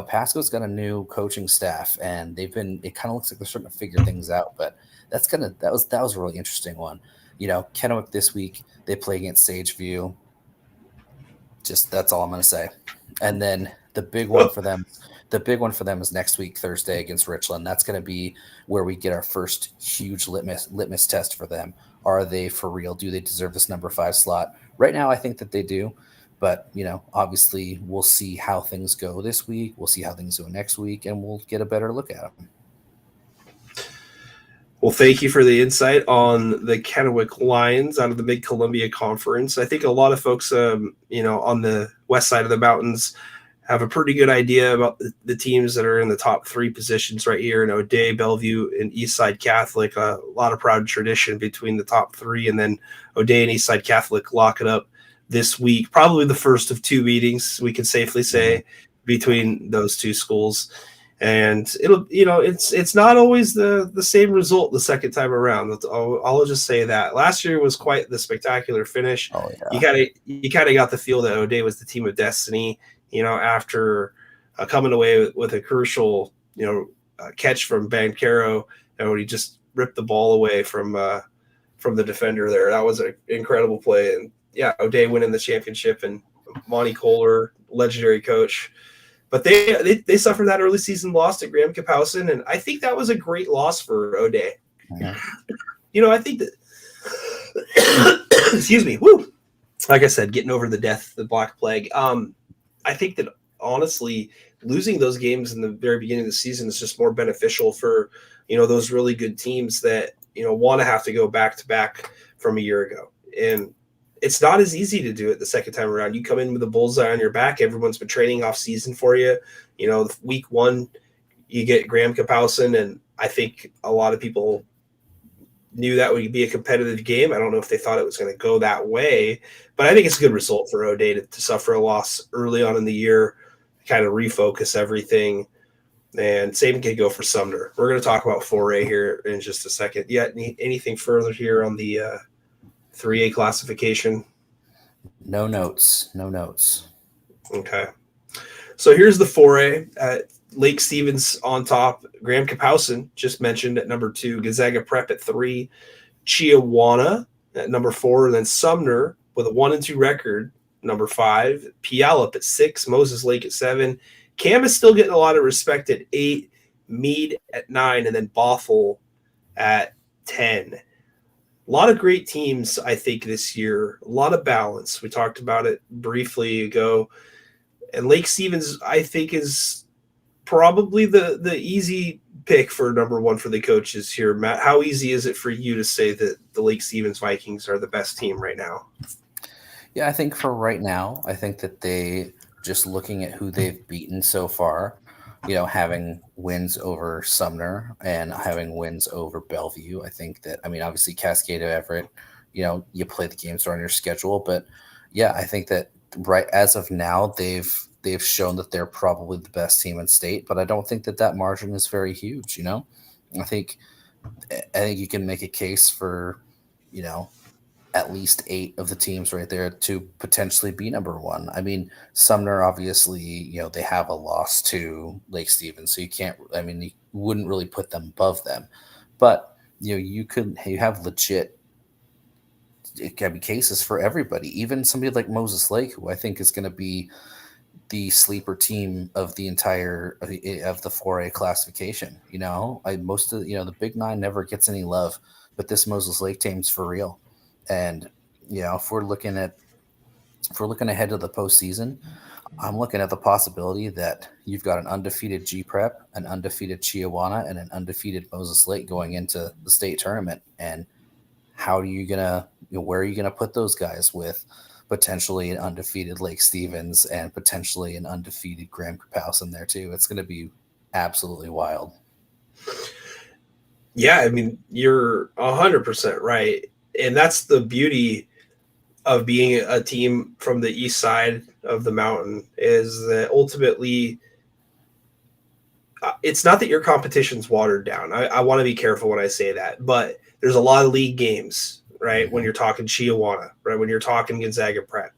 Pasco's got a new coaching staff, and it kind of looks like they're starting to figure things out. But that was a really interesting one. Kennewick this week, they play against Sageview. Just that's all I'm going to say. And then the big one for them is next week, Thursday, against Richland. That's going to be where we get our first huge litmus test for them. Are they for real? Do they deserve this number 5 slot? Right now, I think that they do. But, obviously we'll see how things go this week. We'll see how things go next week, and we'll get a better look at them. Well, thank you for the insight on the Kennewick Lions out of the Mid Columbia Conference. I think a lot of folks, on the west side of the mountains have a pretty good idea about the teams that are in the top 3 positions right here in O'Dea, Bellevue, and Eastside Catholic. A lot of proud tradition between the top 3, and then O'Dea and Eastside Catholic lock it up this week. Probably the first of 2 meetings, we can safely say, between those 2 schools. And it's not always the same result the second time around. I'll just say that last year was quite the spectacular finish. Oh, yeah. You kind of got the feel that O'Dea was the team of destiny. After coming away with a crucial catch from Bancaro, he just ripped the ball away from the defender there. That was an incredible play, and O'Dea winning the championship, and Monty Kohler, legendary coach. But they suffered that early season loss to Graham Kapowson, and I think that was a great loss for O'Dea. Mm-hmm. I think that excuse me, woo. Like I said, getting over the Black Plague. I think that honestly, losing those games in the very beginning of the season is just more beneficial for those really good teams that want to have to go back to back from a year ago. And it's not as easy to do it the second time around. You come in with a bullseye on your back. Everyone's been training off season for you. Week 1, you get Graham Kapowson, and I think a lot of people knew that would be a competitive game. I don't know if they thought it was going to go that way, but I think it's a good result for O'Dea to suffer a loss early on in the year, kind of refocus everything. And same can go for Sumner. We're going to talk about 4A here in just a second. Anything further here on the 3A classification? No notes. Okay. So here's the 4A. Lake Stevens on top. Graham Kapowson, just mentioned, at number 2. Gonzaga Prep at 3. Chiawana at number 4. And then Sumner with a 1-2 record, number 5. Puyallup at 6. Moses Lake at 7. Cam is still getting a lot of respect at 8. Meade at 9. And then Bothell at 10. A lot of great teams, I think, this year. A lot of balance. We talked about it briefly ago. And Lake Stevens, I think, is probably the easy pick for number 1 for the coaches here. Matt, how easy is it for you to say that the Lake Stevens Vikings are the best team right now? Yeah, I think for right now, I think that they, just looking at who they've beaten so far, having wins over Sumner and having wins over Bellevue, I think that, obviously Cascade Everett, you play the games that are on your schedule. But yeah, I think that right as of now, they've shown that they're probably the best team in state, but I don't think that margin is very huge. I think you can make a case for, at least 8 of the teams right there to potentially be number one. I mean, Sumner, obviously, they have a loss to Lake Stevens, so you wouldn't really put them above them. But, you have legit, it can be cases for everybody, even somebody like Moses Lake, who I think is going to be the sleeper team of the entire of the 4A classification. Most of the Big Nine never gets any love, but this Moses Lake team's for real. And if we're looking ahead to the postseason, I'm looking at the possibility that you've got an undefeated G Prep, an undefeated Chiawana, and an undefeated Moses Lake going into the state tournament. And how are you gonna, where are you gonna put those guys with potentially an undefeated Lake Stevens and potentially an undefeated Graham Kapowsin there too? It's gonna be absolutely wild. Yeah, I mean, you're 100% right. And that's the beauty of being a team from the east side of the mountain, is that ultimately it's not that your competition's watered down. I want to be careful when I say that, but there's a lot of league games, right? Mm-hmm. When you're talking Chiawana, right? When you're talking Gonzaga Prep,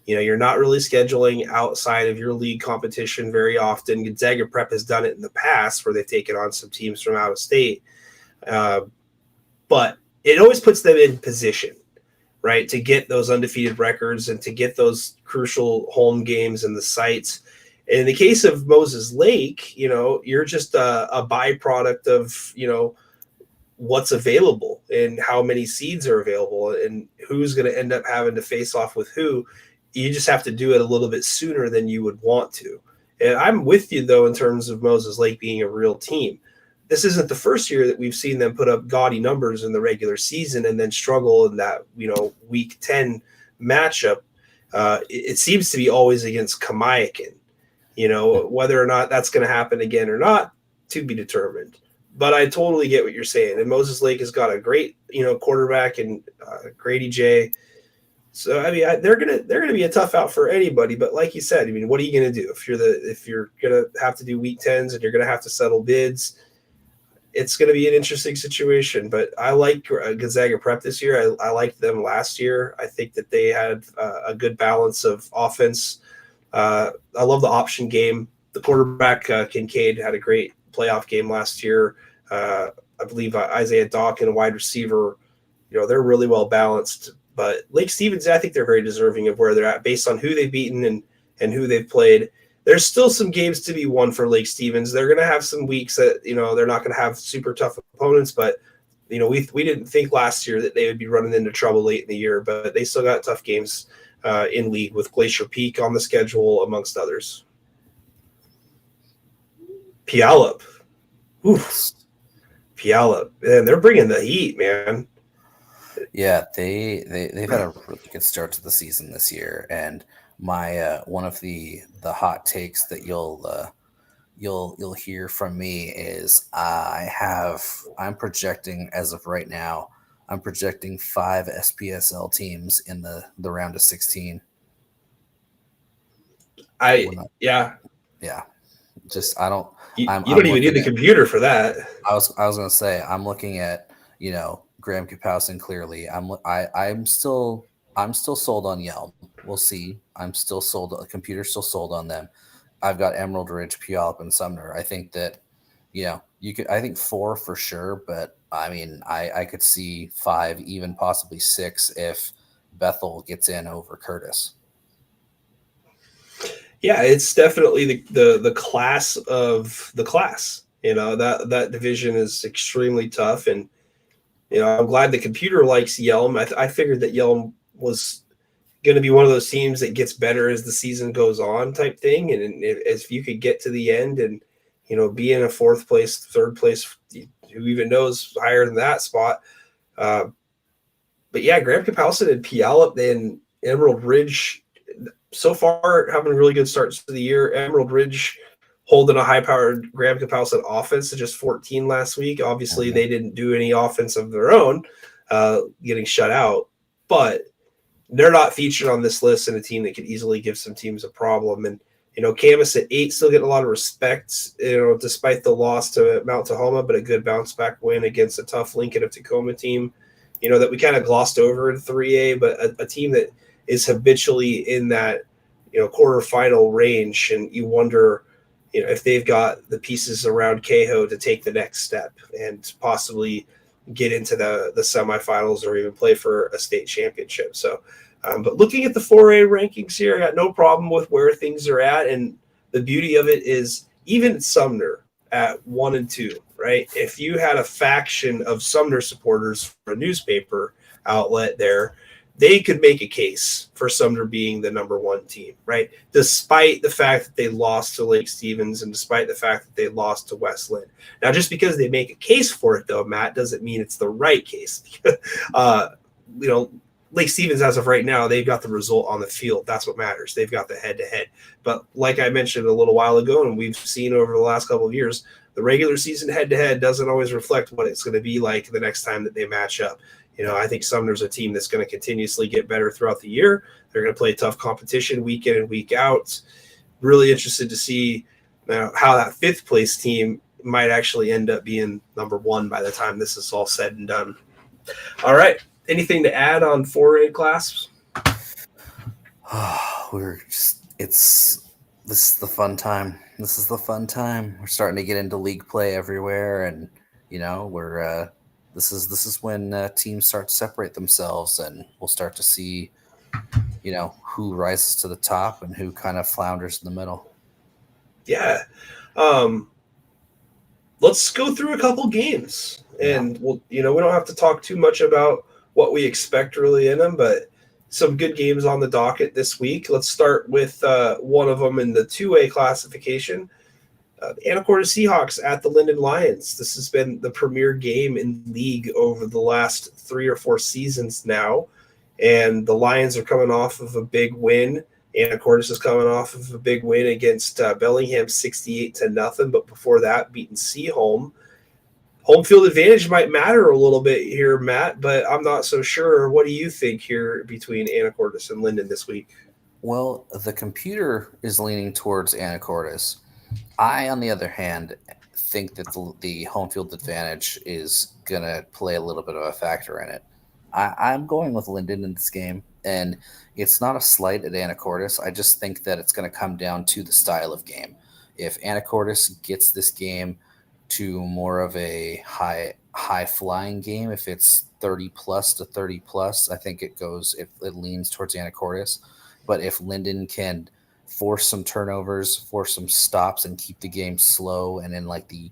you're not really scheduling outside of your league competition very often. Gonzaga Prep has done it in the past where they've taken on some teams from out of state. But it always puts them in position, right, to get those undefeated records and to get those crucial home games and the sites. And in the case of Moses Lake, you're just a byproduct of, what's available and how many seeds are available and who's going to end up having to face off with who. You just have to do it a little bit sooner than you would want to. And I'm with you, though, in terms of Moses Lake being a real team. This isn't the first year that we've seen them put up gaudy numbers in the regular season and then struggle in that, week 10 matchup. It seems to be always against Kamiakin. Whether or not that's going to happen again or not, to be determined. But I totally get what you're saying. And Moses Lake has got a great, quarterback and Grady J. So they're gonna be a tough out for anybody. But like you said, what are you gonna do if you're gonna have to do week 10s and you're gonna have to settle bids? It's going to be an interesting situation, but I like Gonzaga Prep this year. I liked them last year. I think that they had a good balance of offense. I love the option game. The quarterback, Kincaid, had a great playoff game last year. I believe Isaiah Dawkins, a wide receiver, they're really well balanced. But Lake Stevens, I think they're very deserving of where they're at based on who they've beaten and who they've played. There's still some games to be won for Lake Stevens. They're going to have some weeks that, they're not going to have super tough opponents, but, we didn't think last year that they would be running into trouble late in the year, but they still got tough games in league with Glacier Peak on the schedule, amongst others. Puyallup. Oof. Puyallup. Man, they're bringing the heat, man. Yeah, they've had a really good start to the season this year, and my one of the hot takes that you'll hear from me is I'm projecting, as of right now, I'm projecting 5 SPSL teams in the round of 16. Yeah. Just I don't. You don't even need the computer for that. I was gonna say I'm looking at Graham Kapowsin clearly. I'm still sold on Yelm. We'll see. I'm still sold. The computer's still sold on them. I've got Emerald Ridge, Puyallup, and Sumner. I think that you could. I think 4 for sure, but I could see 5, even possibly 6 if Bethel gets in over Curtis. Yeah, it's definitely the class of the class. That division is extremely tough, and I'm glad the computer likes Yelm. I figured that Yelm was going to be one of those teams that gets better as the season goes on, type thing. And if you could get to the end and be in a 4th place, 3rd place, who even knows, higher than that spot. But yeah, Graham Kapowsin and Puyallup and Emerald Ridge so far having really good starts to the year. Emerald Ridge holding a high-powered Graham Kapowsin offense to just 14 last week. Obviously, they didn't do any offense of their own, getting shut out. but they're not featured on this list, and a team that could easily give some teams a problem. And Camas at 8 still getting a lot of respect, despite the loss to Mount Tahoma, but a good bounce back win against a tough Lincoln of Tacoma team, that we kind of glossed over in 3A, but a team that is habitually in that, quarterfinal range. And you wonder, if they've got the pieces around Kehoe to take the next step and possibly get into the semifinals or even play for a state championship. So, but looking at the 4A rankings here, I got no problem with where things are at. And the beauty of it is even Sumner at 1 and 2, right? If you had a faction of Sumner supporters for a newspaper outlet there, they could make a case for Sumner being the number 1 team, right? Despite the fact that they lost to Lake Stevens and despite the fact that they lost to Westland. Now, just because they make a case for it, though, Matt, doesn't mean it's the right case. Lake Stevens, as of right now, they've got the result on the field. That's what matters. They've got the head-to-head. But like I mentioned a little while ago, and we've seen over the last couple of years, the regular season head-to-head doesn't always reflect what it's going to be like the next time that they match up. I think Sumner's a team that's going to continuously get better throughout the year. They're going to play tough competition week in and week out. Really interested to see how that 5th place team might actually end up being number 1 by the time this is all said and done. All right. Anything to add on 4A class? This is the fun time. This is the fun time. We're starting to get into league play everywhere, and this is when teams start to separate themselves, and we'll start to see, who rises to the top and who kind of flounders in the middle. Yeah. Let's go through a couple games, and we don't have to talk too much about what we expect really in them, but some good games on the docket this week. Let's start with one of them in the 2A classification. The Anacortes Seahawks at the Linden Lions. This has been the premier game in league over the last 3 or 4 seasons now, and the Lions are coming off of a big win. Anacortes is coming off of a big win against Bellingham 68-0, but before that, beating Seaholm. Home field advantage might matter a little bit here, Matt, but I'm not so sure. What do you think here between Anacortes and Linden this week? Well, the computer is leaning towards Anacortes. I, on the other hand, think that the home field advantage is going to play a little bit of a factor in it. I'm going with Linden in this game, and it's not a slight at Anacortes. I just think that it's going to come down to the style of game. If Anacortes gets this game to more of a high flying game, if it's 30 plus to 30 plus, I think it leans towards Anacortes. But if Linden can force some turnovers, force some stops, and keep the game slow and in like the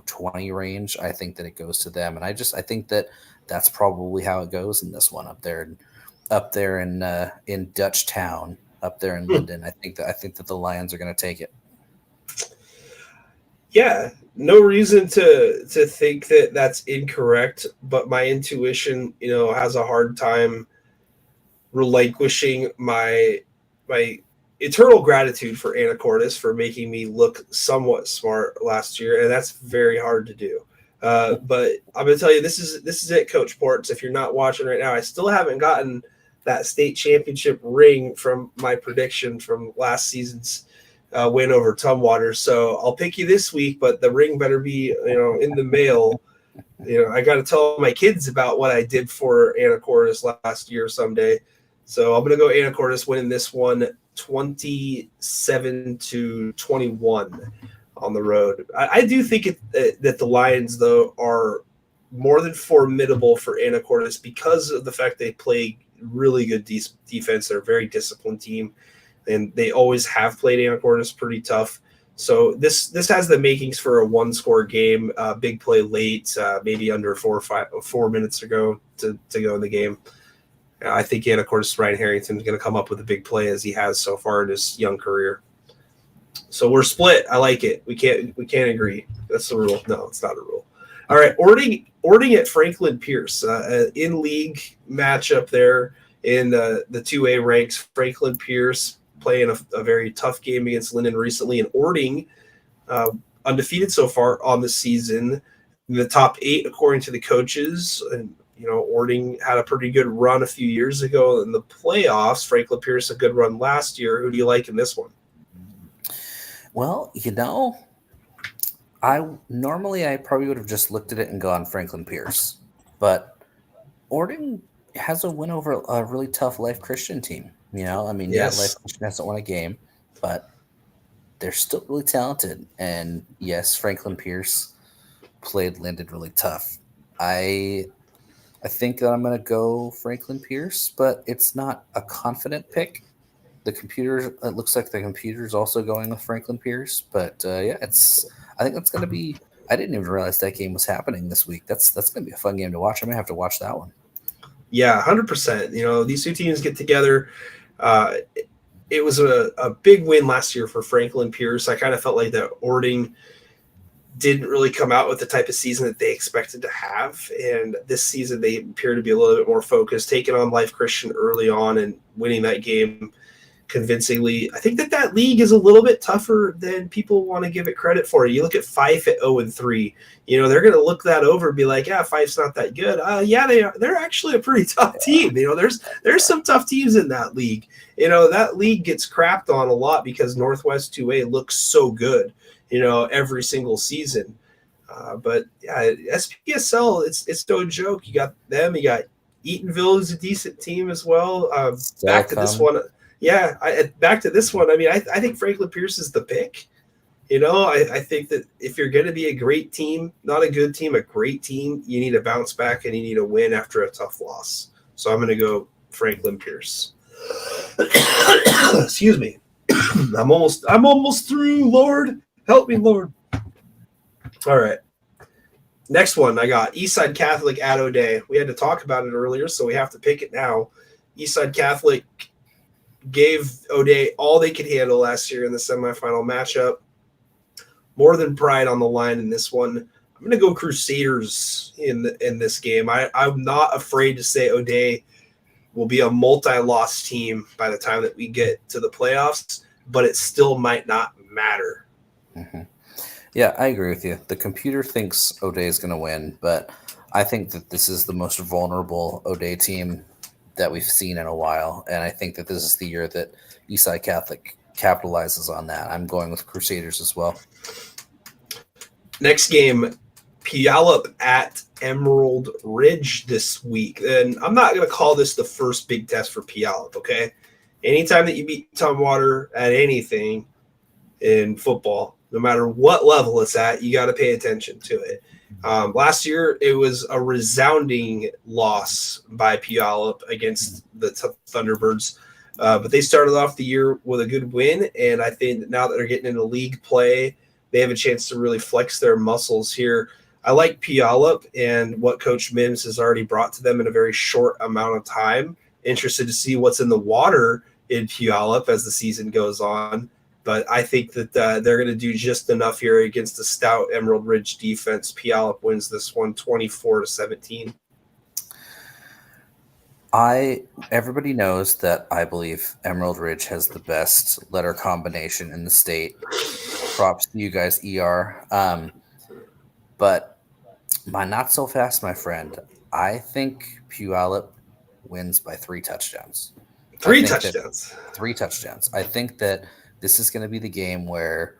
20 range, I think that it goes to them. And I think that that's probably how it goes in this one up there in Dutchtown, up there in Linden. I think that the Lions are going to take it. Yeah, no reason to think that that's incorrect, but my intuition, has a hard time relinquishing my eternal gratitude for Anacortes for making me look somewhat smart last year, and that's very hard to do. But I'm going to tell you, this is it, Coach Ports. If you're not watching right now, I still haven't gotten that state championship ring from my prediction from last season's win over Tumwater. So I'll pick you this week, but the ring better be, in the mail. I got to tell my kids about what I did for Anacortes last year someday. So I'm going to go Anacortes winning this one 27-21 on the road. I do think that the Lions, though, are more than formidable for Anacortes because of the fact they play really good defense. They're a very disciplined team, and they always have played Anacortes pretty tough. So this has the makings for a one-score game, big play late, maybe under 4 minutes to go to go in the game. I think Anacortes Ryan Harrington is going to come up with a big play as he has so far in his young career. So we're split. I like it. We can't agree. That's the rule. No, it's not a rule. All right, Ording at Franklin Pierce, in league matchup there in the 2A ranks. Franklin Pierce playing a very tough game against Linden recently, and Ording undefeated so far on the season, in the top 8 according to the coaches, and Ording had a pretty good run a few years ago in the playoffs. Franklin Pierce, a good run last year. Who do you like in this one? Well, I probably would have just looked at it and gone Franklin Pierce, but Orton has a win over a really tough Life Christian team. Yes. Life Christian hasn't won a game, but they're still really talented. And yes, Franklin Pierce landed really tough. I think that I'm going to go Franklin Pierce, but it's not a confident pick. It looks like the computer is also going with Franklin Pierce, but I think that's going to be. I didn't even realize that game was happening this week. That's going to be a fun game to watch. I may have to watch that one. Yeah, 100%. These two teams get together. It was a big win last year for Franklin Pierce. I kind of felt like that Ording didn't really come out with the type of season that they expected to have. And this season, they appear to be a little bit more focused, taking on Life Christian early on and winning that game convincingly. I think that league is a little bit tougher than people want to give it credit for. You look at Fife at 0-3. They're going to look that over and be like, yeah, Fife's not that good. Yeah, they are. They're actually a pretty tough team. There's some tough teams in that league. That league gets crapped on a lot because Northwest 2A looks so good, every single season. But yeah, SPSL, it's no joke. You got them. You got Eatonville, who's a decent team as well. Back to this one. Yeah, back to this one. I think Franklin Pierce is the pick. I think that if you're going to be a great team, not a good team, a great team, you need to bounce back and you need to win after a tough loss. So I'm going to go Franklin Pierce. Excuse me. I'm almost through. Lord, help me, Lord. All right. Next one, I got Eastside Catholic at O'Dea. We had to talk about it earlier, so we have to pick it now. Eastside Catholic gave O'Dea all they could handle last year in the semifinal matchup. More than pride on the line in this one. I'm going to go Crusaders in this game. I'm not afraid to say O'Dea will be a multi-loss team by the time that we get to the playoffs, but it still might not matter. Mm-hmm. Yeah, I agree with you. The computer thinks O'Dea is going to win, but I think that this is the most vulnerable O'Dea team that we've seen in a while, and I think that this is the year that Eastside Catholic capitalizes on that. I'm going with Crusaders as well. Next game, Puyallup at Emerald Ridge this week. And I'm not going to call this the first big test for Puyallup, okay? Anytime that you beat Tumwater at anything in football, no matter what level it's at, you got to pay attention to it. Last year, it was a resounding loss by Puyallup against the Thunderbirds. But they started off the year with a good win, and I think that now that they're getting into league play, they have a chance to really flex their muscles here. I like Puyallup and what Coach Mims has already brought to them in a very short amount of time. Interested to see what's in the water in Puyallup as the season goes on. But I think that they're going to do just enough here against the stout Emerald Ridge defense. Puyallup wins this one 24-17. Everybody knows that I believe Emerald Ridge has the best letter combination in the state. Props to you guys, ER. But my not so fast, my friend. I think Puyallup wins by 3 touchdowns. 3 touchdowns. 3 touchdowns. I think that this is going to be the game where,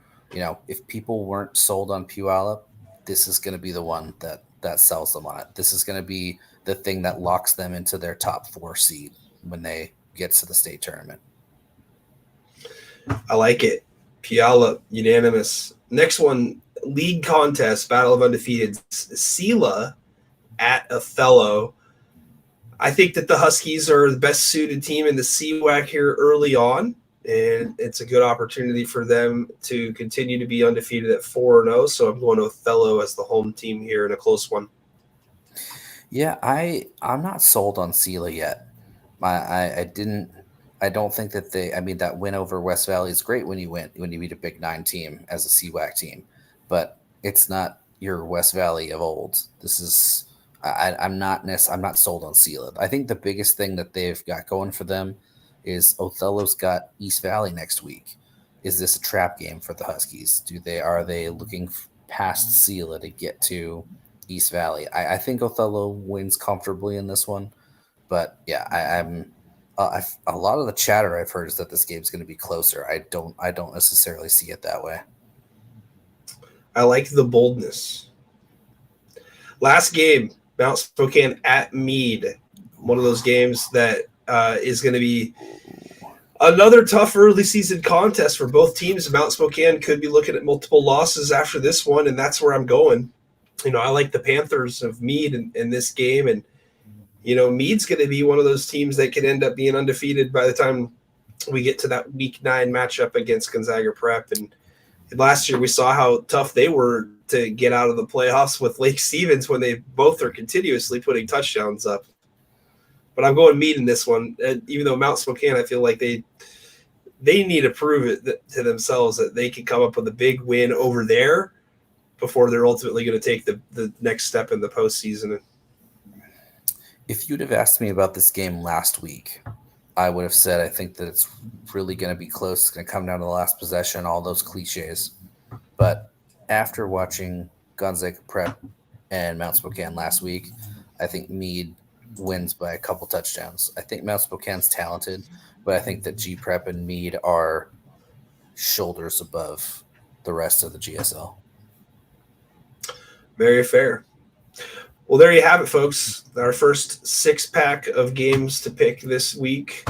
if people weren't sold on Puyallup, this is going to be the one that sells them on it. This is going to be the thing that locks them into their top 4 seed when they get to the state tournament. I like it. Puyallup, unanimous. Next one, league contest, Battle of Undefeated. Sela at Othello. I think that the Huskies are the best suited team in the CWAC here early on, and it's a good opportunity for them to continue to be undefeated at 4-0. So I'm going to Othello as the home team here in a close one. Yeah, I'm not sold on Sela yet. I don't think that that win over West Valley is great when you beat a Big 9 team as a CWAC team, but it's not your West Valley of old. This is I'm not sold on Sela. I think the biggest thing that they've got going for them is Othello's got East Valley next week. Is this a trap game for the Huskies? Are they looking past Sela to get to East Valley. I think Othello wins comfortably in this one, but yeah, I'm. A lot of the chatter I've heard is that this game's going to be closer. I don't necessarily see it that way. I like the boldness. Last game, Mount Spokane at Meade. One of those games that is going to be another tough early season contest for both teams. Mount Spokane could be looking at multiple losses after this one, and that's where I'm going. I like the Panthers of Meade in this game, and Meade's going to be one of those teams that could end up being undefeated by the time we get to that Week 9 matchup against Gonzaga Prep. And last year we saw how tough they were to get out of the playoffs with Lake Stevens when they both are continuously putting touchdowns up. But I'm going Meade in this one, and even though Mount Spokane, I feel like they need to prove it to themselves that they can come up with a big win over there before they're ultimately going to take the next step in the postseason. If you'd have asked me about this game last week, I would have said I think that it's really going to be close. It's going to come down to the last possession, all those cliches. But after watching Gonzaga Prep and Mount Spokane last week, I think Meade wins by a couple touchdowns. I think Mount Spokane's talented, but I think that G Prep and Meade are shoulders above the rest of the GSL. Very fair. Well, there you have it, folks. Our first 6-pack of games to pick this week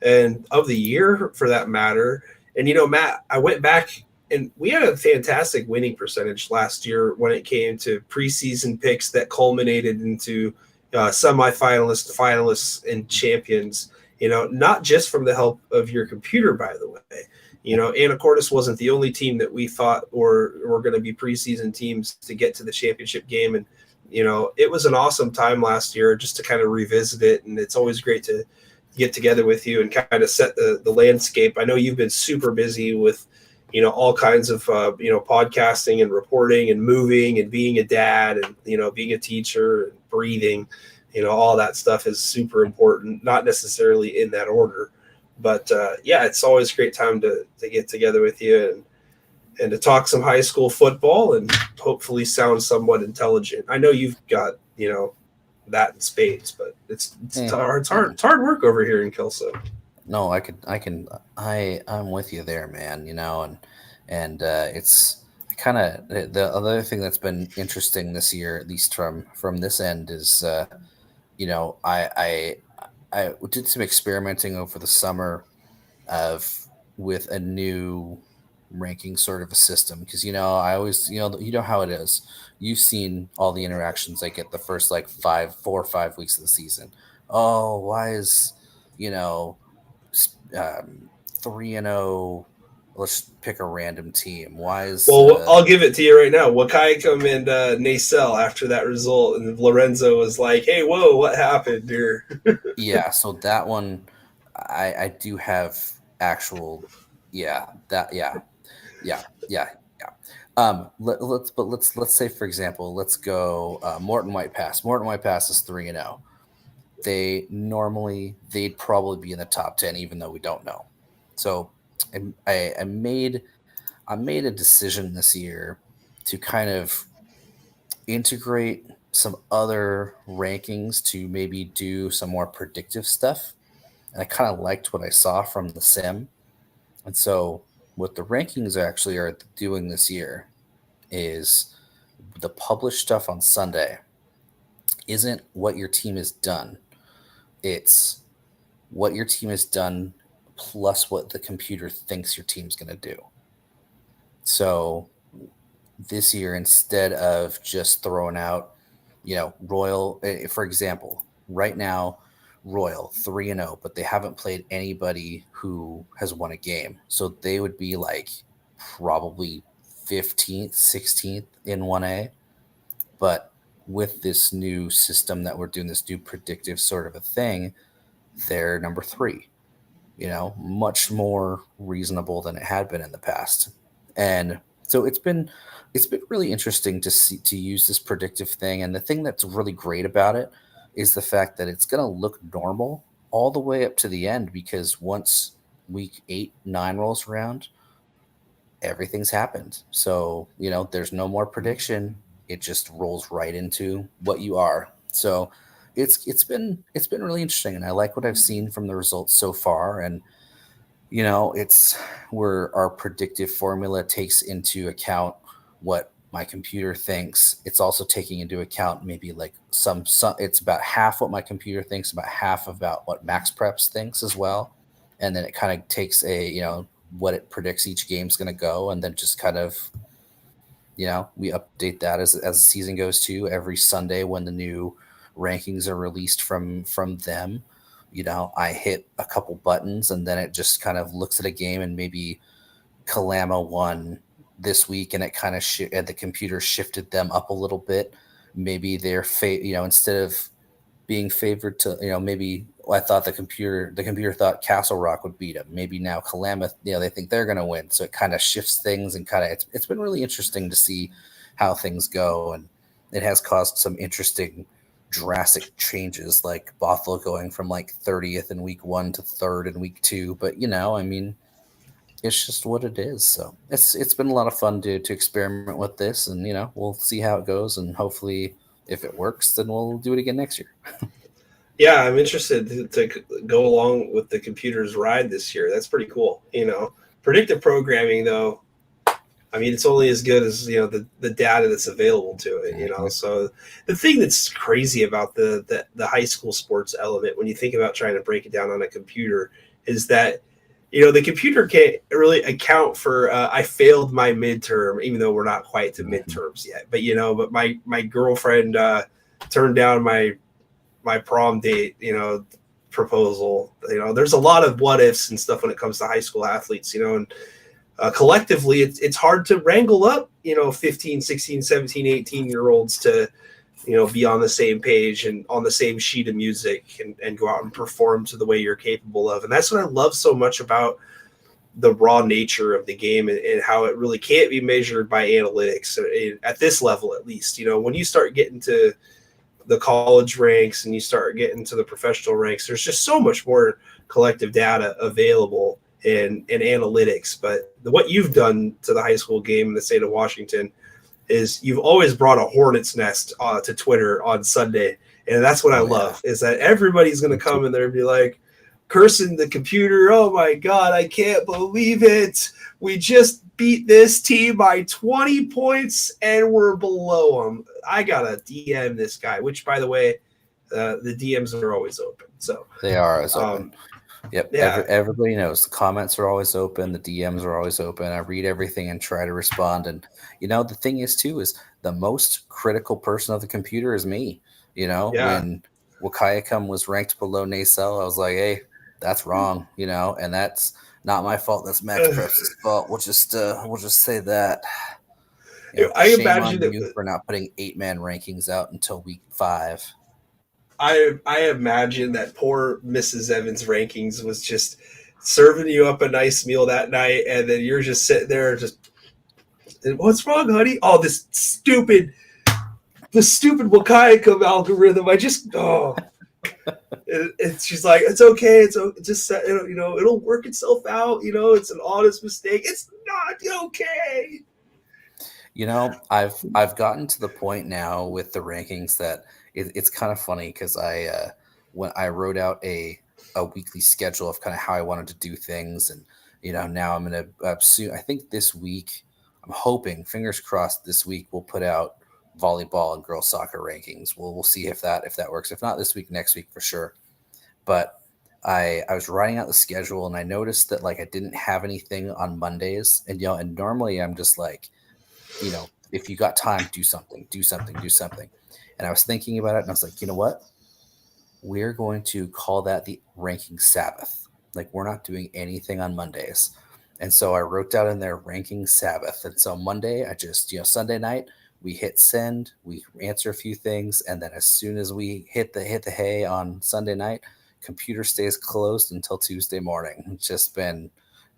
and of the year, for that matter. And, Matt, I went back, and we had a fantastic winning percentage last year when it came to preseason picks that culminated into semifinalists, finalists, and champions. Not just from the help of your computer, by the way. Anacortes wasn't the only team that we thought were going to be preseason teams to get to the championship game. And, it was an awesome time last year just to kind of revisit it. And it's always great to get together with you and kind of set the landscape. I know you've been super busy with, all kinds of, podcasting and reporting and moving and being a dad and, being a teacher and breathing, all that stuff is super important, not necessarily in that order. But it's always a great time to get together with you and to talk some high school football and hopefully sound somewhat intelligent. I know you've got, that in spades, but it's hard work over here in Kelso. No, I'm with you there, man, and it's kind of the other thing that's been interesting this year, at least from this end, is, I did some experimenting over the summer with a new ranking sort of a system, because I always how it is. You've seen all the interactions I get the first 4 or 5 weeks of the season. Oh, why is 3-0? Let's pick a random team. Why is I'll give it to you right now. Wahkiakum and Nacelle after that result, and Lorenzo was like, "Hey, whoa, what happened here?" Yeah, so that one, I do have actual, Let's say, for example, let's go Morton White Pass. Morton White Pass is 3-0. They'd probably be in the top 10, even though we don't know. So I made a decision this year to kind of integrate some other rankings to maybe do some more predictive stuff. And I kind of liked what I saw from the sim. And so what the rankings actually are doing this year is the published stuff on Sunday isn't what your team has done. It's what your team has done plus what the computer thinks your team's going to do. So this year, instead of just throwing out, Royal, for example, right now, Royal 3-0, but they haven't played anybody who has won a game. So they would be probably 15th, 16th in 1A. But with this new system that we're doing, this new predictive sort of a thing, they're number 3. Much more reasonable than it had been in the past. And so it's been really interesting to use this predictive thing. And the thing that's really great about it is the fact that it's going to look normal all the way up to the end, because once week 8, 9 rolls around, everything's happened. So, there's no more prediction. it just rolls right into what you are. So it's been really interesting, and I like what I've seen from the results so far. And it's where our predictive formula takes into account what my computer thinks. It's also taking into account maybe like some it's about half what my computer thinks, about half about what Max Preps thinks as well. And then it kind of takes what it predicts each game's going to go, and then just kind of we update that as the season goes too. Every Sunday when the new rankings are released from them, I hit a couple buttons, and then it just kind of looks at a game, and maybe Kalama won this week, and it kind of and the computer shifted them up a little bit. Maybe they're instead of being favored to, maybe I thought the computer thought Castle Rock would beat them. Maybe now Kalama, they think they're going to win. So it kind of shifts things, and it's been really interesting to see how things go. And it has caused some interesting drastic changes, like Bothell going from like 30th in week 1 to 3rd in week 2. But, I mean, it's just what it is. So it's been a lot of fun to experiment with this, and, we'll see how it goes. And hopefully if it works, then we'll do it again next year. Yeah, I'm interested to go along with the computer's ride this year. That's pretty cool. Predictive programming, though, I mean, it's only as good as the data that's available to it. So the thing that's crazy about the high school sports element, when you think about trying to break it down on a computer, is that the computer can't really account for I failed my midterm, even though we're not quite to midterms yet. But my girlfriend turned down my prom date, proposal. There's a lot of what ifs and stuff when it comes to high school athletes, and collectively it's hard to wrangle up 15, 16, 17, 18-year-olds to be on the same page and on the same sheet of music and go out and perform to the way you're capable of. And that's what I love so much about the raw nature of the game, and how it really can't be measured by analytics at this level, at least. When you start getting to the college ranks and you start getting to the professional ranks, there's just so much more collective data available in analytics. But what you've done to the high school game in the state of Washington is you've always brought a hornet's nest to Twitter on Sunday. And that's what I love, is that everybody's going to come in there and be like cursing the computer. Oh my God, I can't believe it. We just beat this team by 20 points and we're below them. I got to DM this guy, which, by the way, the DMs are always open. So they are always open. Yep. Yeah. Everybody knows the comments are always open. The DMs are always open. I read everything and try to respond. And, the thing is, too, is the most critical person of the computer is me. When Wahkiakum was ranked below Nacelle, I was like, hey, that's wrong, and that's not my fault. That's Max Preps' fault. We'll just say that. I shame imagine on you for not putting 8-man rankings out until week 5. I imagine that poor Mrs. Evans rankings was just serving you up a nice meal that night, and then you're just sitting there just, what's wrong, honey? Oh, the stupid Wahkiakum algorithm. She's like, it's okay. It's just, it'll work itself out. It's an honest mistake. It's not okay. I've gotten to the point now with the rankings that it's kind of funny, because when I wrote out a weekly schedule of kind of how I wanted to do things, and now I'm gonna soon. I think this week, I'm hoping, fingers crossed, this week we'll put out volleyball and girls soccer rankings. We'll see if that works. If not this week, next week for sure. But I was writing out the schedule, and I noticed that I didn't have anything on Mondays, and and normally I'm just like, if you got time, do something. And I was thinking about it, and I was like, you know what? We're going to call that the ranking Sabbath. We're not doing anything on Mondays. And so I wrote down in there ranking Sabbath. And so Monday, I just, Sunday night, we hit send, we answer a few things. And then as soon as we hit the hay on Sunday night, computer stays closed until Tuesday morning. It's just been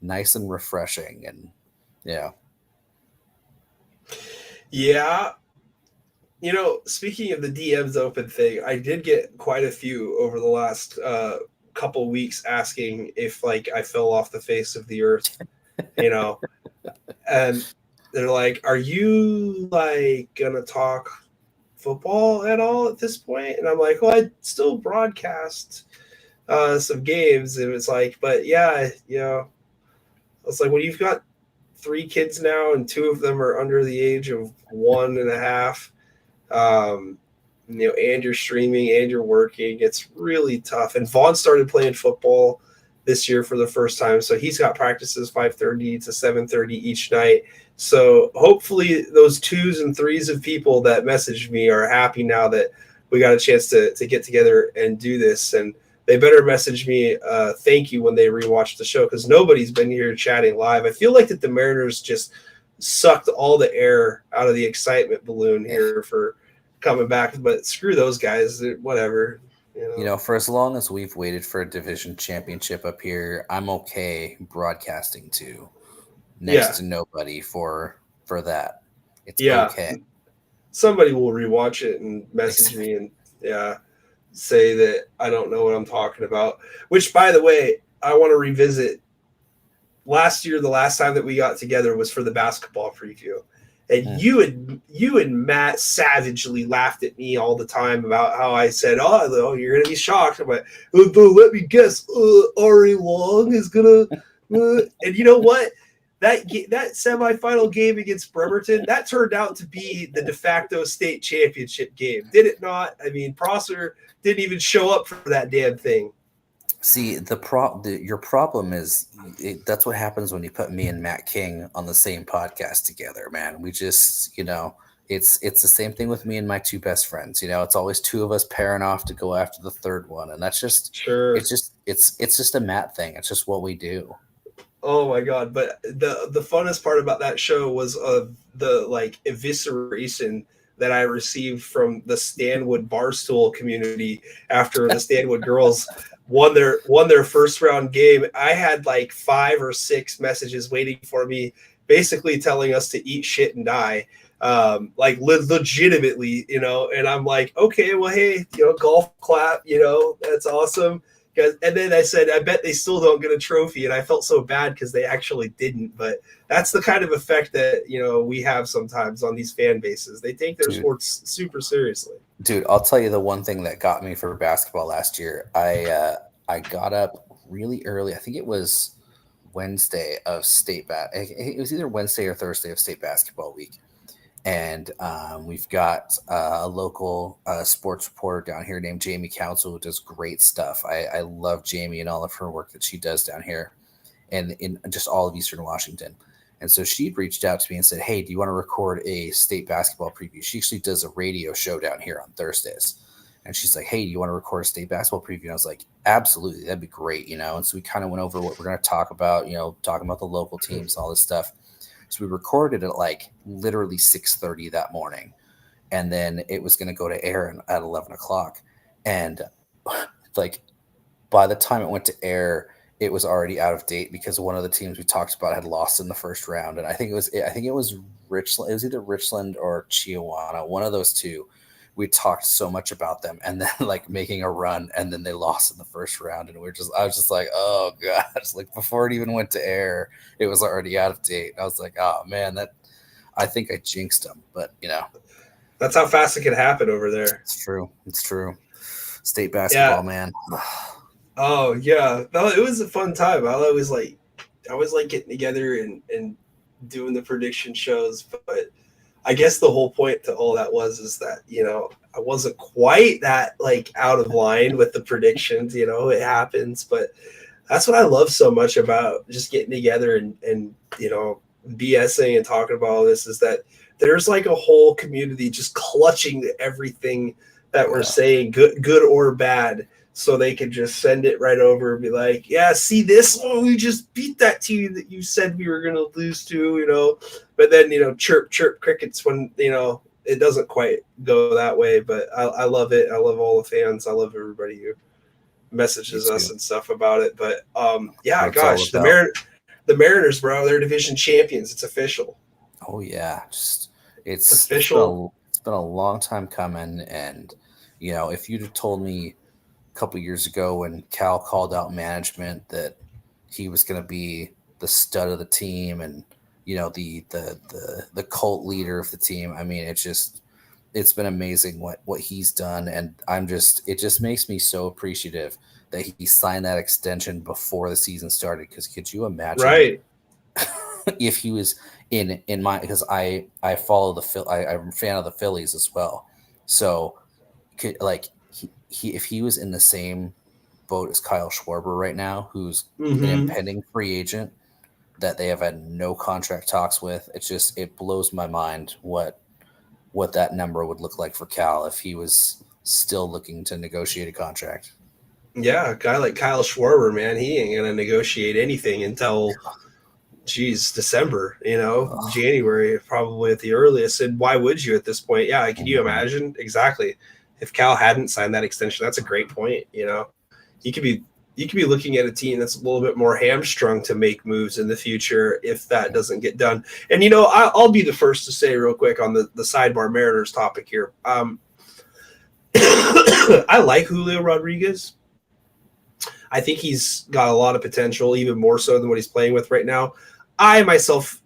nice and refreshing. And yeah. Yeah. Speaking of the DMs open thing, I did get quite a few over the last couple weeks asking if I fell off the face of the earth, and they're like, "Are you like gonna talk football at all at this point?" And I'm like, "Well, I still broadcast some games." And it's like, "But yeah, it's like when you've got 3 kids now, and 2 of them are under the age of 1.5. And you're streaming and you're working. It's really tough." And Vaughn started playing football this year for the first time, so he's got practices 5:30 to 7:30 each night. So hopefully those 2s and 3s of people that messaged me are happy now that we got a chance to get together and do this. And they better message me thank you when they rewatch the show, because nobody's been here chatting live. I feel like that the Mariners just sucked all the air out of the excitement balloon here for coming back, but screw those guys, whatever. For as long as we've waited for a division championship up here, I'm okay broadcasting to next to nobody for that. It's okay. Somebody will rewatch it and message me and say that I don't know what I'm talking about. Which, by the way, I want to revisit. Last year, the last time that we got together was for the basketball preview. And you and Matt savagely laughed at me all the time about how I said, "Oh, you're gonna be shocked." I'm like, "Let me guess, Ari Long is gonna." And you know what? That semifinal game against Bremerton, that turned out to be the de facto state championship game, did it not? I mean, Prosser didn't even show up for that damn thing. See, your problem is that's what happens when you put me and Matt King on the same podcast together, man. We just, it's the same thing with me and my 2 best friends. It's always 2 of us pairing off to go after the 3rd one, and that's just It's just a Matt thing. It's just what we do. Oh my god! But the funnest part about that show was the evisceration that I received from the Stanwood Barstool community after the Stanwood girls won their first round game. I had like 5 or 6 messages waiting for me, basically telling us to eat shit and die, legitimately, And I'm like, okay, well, hey, golf clap, that's awesome. And then I said, I bet they still don't get a trophy. And I felt so bad because they actually didn't. But that's the kind of effect that, we have sometimes on these fan bases. They take their sports super seriously. Dude, I'll tell you the one thing that got me for basketball last year. I got up really early. I think it was Wednesday of it was either Wednesday or Thursday of state basketball week. And we've got a local sports reporter down here named Jamie Council, who does great stuff. I love Jamie and all of her work that she does down here and in just all of Eastern Washington. And so she reached out to me and said, "Hey, do you want to record a state basketball preview?" She actually does a radio show down here on Thursdays. And she's like, "Hey, do you want to record a state basketball preview?" And I was like, "Absolutely, that'd be great." And so we kind of went over what we're going to talk about, talking about the local teams, all this stuff. So we recorded at like literally 6:30 that morning, and then it was going to go to air at 11 o'clock. And like by the time it went to air, it was already out of date because one of the teams we talked about had lost in the first round, and I think it was Richland. It was either Richland or Chiawana, one of those 2. We talked so much about them, and then like making a run, and then they lost in the first round, and I was just like, oh gosh, like before it even went to air, it was already out of date. I was like, oh man, I think I jinxed them, but that's how fast it can happen over there. It's true. State basketball, man. Oh yeah, no, it was a fun time. I always like getting together and doing the prediction shows, but I guess the whole point to all that is that, I wasn't quite that like out of line with the predictions, it happens, but that's what I love so much about just getting together and BSing and talking about all this, is that there's like a whole community just clutching everything that we're saying, good or bad, so they can just send it right over and be like, yeah, see this? Oh, we just beat that team that you said we were going to lose to, But then, chirp, chirp crickets when, it doesn't quite go that way. But I love it. I love all the fans. I love everybody who messages us and stuff about it. But, gosh, the Mariners, bro, they're division champions. It's official. Oh, yeah. It's official. It's been a long time coming. And, if you'd have told me couple years ago when Cal called out management that he was going to be the stud of the team and the cult leader of the team. I mean, it's been amazing what he's done, and it just makes me so appreciative that he signed that extension before the season started. Because could you imagine Right. if he was in my, because I follow I'm a fan of the Phillies as well, so if he was in the same boat as Kyle Schwarber right now, who's an impending free agent that they have had no contract talks with, it blows my mind what that number would look like for Cal if he was still looking to negotiate a contract. Yeah, a guy like Kyle Schwarber, man, he ain't gonna negotiate anything until December, January, probably at the earliest. And why would you at this point? Yeah, can you imagine? Exactly. If Cal hadn't signed that extension, that's a great point. You could be looking at a team that's a little bit more hamstrung to make moves in the future if that doesn't get done. And I'll be the first to say real quick on the sidebar Mariners topic here. I like Julio Rodriguez. I think he's got a lot of potential, even more so than what he's playing with right now. I myself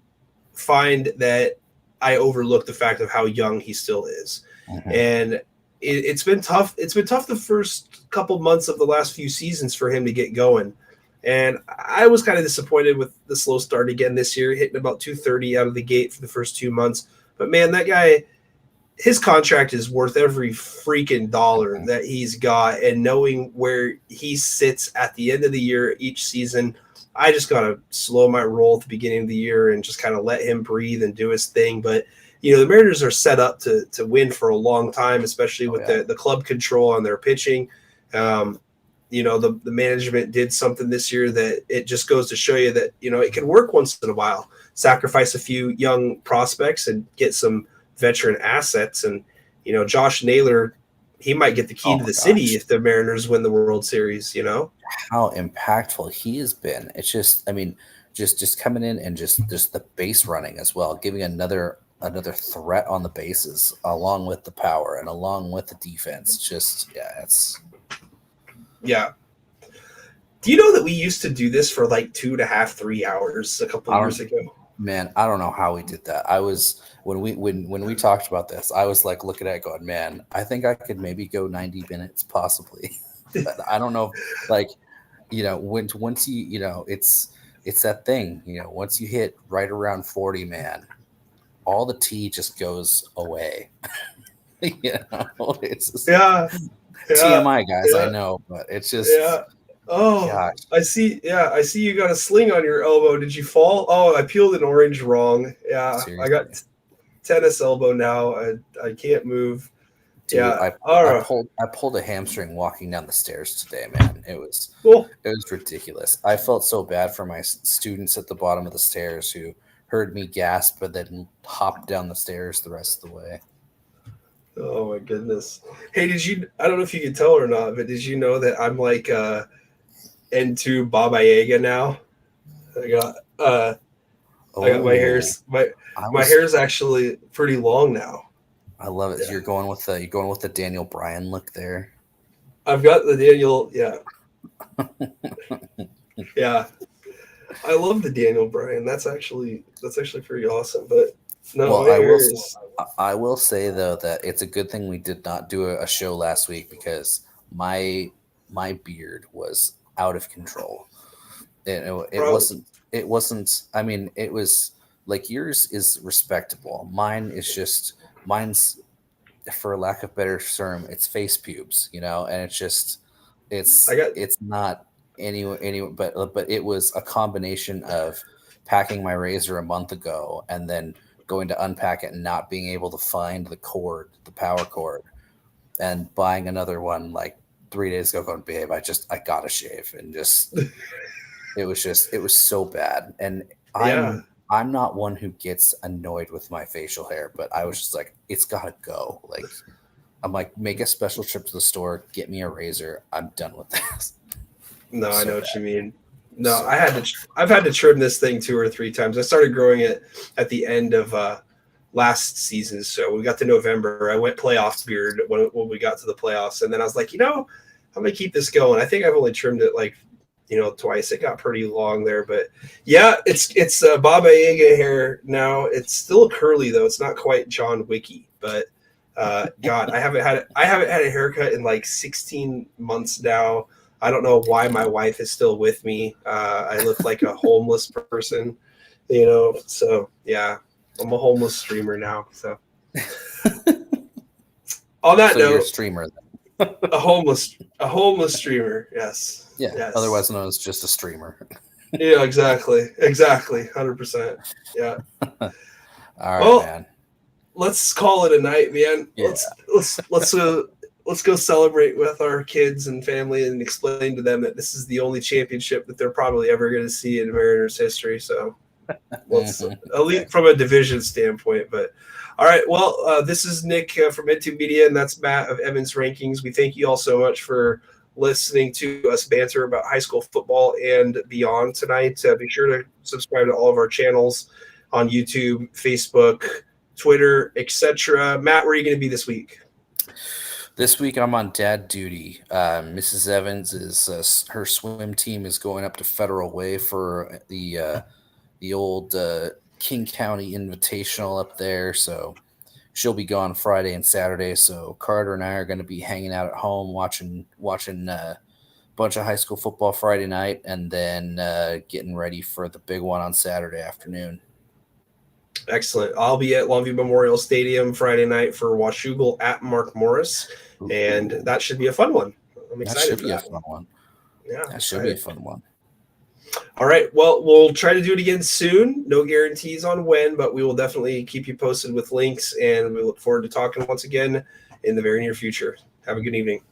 find that I overlook the fact of how young he still is. And it's been tough. It's been tough the first couple months of the last few seasons for him to get going. And I was kind of disappointed with the slow start again this year, hitting about 230 out of the gate for the first 2 months. But man, that guy, his contract is worth every freaking dollar that he's got. And knowing where he sits at the end of the year, each season, I just got to slow my roll at the beginning of the year and just kind of let him breathe and do his thing. But, the Mariners are set up to win for a long time, especially with the club control on their pitching. The management did something this year that it just goes to show you that, it can work once in a while. Sacrifice a few young prospects and get some veteran assets. And, Josh Naylor, he might get the key to the city if the Mariners win the World Series, How impactful he has been. It's just, I mean, just coming in and just the base running as well, giving another threat on the bases along with the power and along with the defense. Yeah. Do you know that we used to do this for like 2.5, 3 hours a couple of years ago? Man, I don't know how we did that. I was when we talked about this, I was like looking at it going, man, I think I could maybe go 90 minutes possibly. But I don't know, once you, it's that thing, once you hit right around 40, man, all the tea just goes away. It's just TMI, guys. Yeah. I know, but it's just Oh, gosh. I see you got a sling on your elbow. Did you fall? Oh, I peeled an orange wrong. Yeah, seriously. I got tennis elbow now. I can't move. Dude, I pulled a hamstring walking down the stairs today, man. It was ridiculous. I felt so bad for my students at the bottom of the stairs who heard me gasp, but then hopped down the stairs the rest of the way. Oh my goodness. Hey, I don't know if you can tell or not, but did you know that I'm like N2 Baba Yaga now? I got my hair's my hair's actually pretty long now. I love it. Yeah. You're going with the Daniel Bryan look there. I've got the Daniel, yeah. Yeah. I love the Daniel Bryan. That's actually pretty awesome. But no, I will say though that it's a good thing we did not do a show last week because my beard was out of control. It wasn't. I mean, it was like yours is respectable. Mine's, for lack of better term, it's face pubes, and it's not any, but it was a combination of packing my razor a month ago and then going to unpack it and not being able to find the power cord, and buying another one like 3 days ago going, babe, I gotta shave, and it was so bad. And I'm not one who gets annoyed with my facial hair, but I was just like, it's gotta go. Like, I'm like, make a special trip to the store, get me a razor. I'm done with this. No, I know what you mean. No, I've had to trim this thing 2 or 3 times. I started growing it at the end of last season. So we got to November. I went playoffs beard when we got to the playoffs. And then I was like, I'm going to keep this going. I think I've only trimmed it like twice. It got pretty long there, but yeah, it's Baba Yaga hair now. It's still curly though. It's not quite John Wicky, but God, I haven't had a haircut in like 16 months now. I don't know why my wife is still with me. I look like a homeless person, So yeah, I'm a homeless streamer now. So on that note, you're a streamer. Then. a homeless streamer. Yes. Yeah. Yes. Otherwise known as just a streamer. Yeah. Exactly. 100%. Yeah. All right, man. Let's call it a night, man. Yeah. Let's go celebrate with our kids and family and explain to them that this is the only championship that they're probably ever going to see in Mariners history. So let's at least from a division standpoint. But all right, well, this is Nick from EdTube Media, and that's Matt of Evans Rankings. We thank you all so much for listening to us banter about high school football and beyond tonight. Be sure to subscribe to all of our channels on YouTube, Facebook, Twitter, etc. Matt, where are you going to be this week? This week I'm on dad duty. Mrs. Evans is her swim team is going up to Federal Way for the old King County Invitational up there, so she'll be gone Friday and Saturday. So Carter and I are going to be hanging out at home watching a bunch of high school football Friday night, and then getting ready for the big one on Saturday afternoon. Excellent. I'll be at Longview Memorial Stadium Friday night for Washougal at Mark Morris, and that should be a fun one. I'm excited for that. Fun one. Yeah, that should be a fun one. All right. Well, we'll try to do it again soon. No guarantees on when, but we will definitely keep you posted with links, and we look forward to talking once again in the very near future. Have a good evening.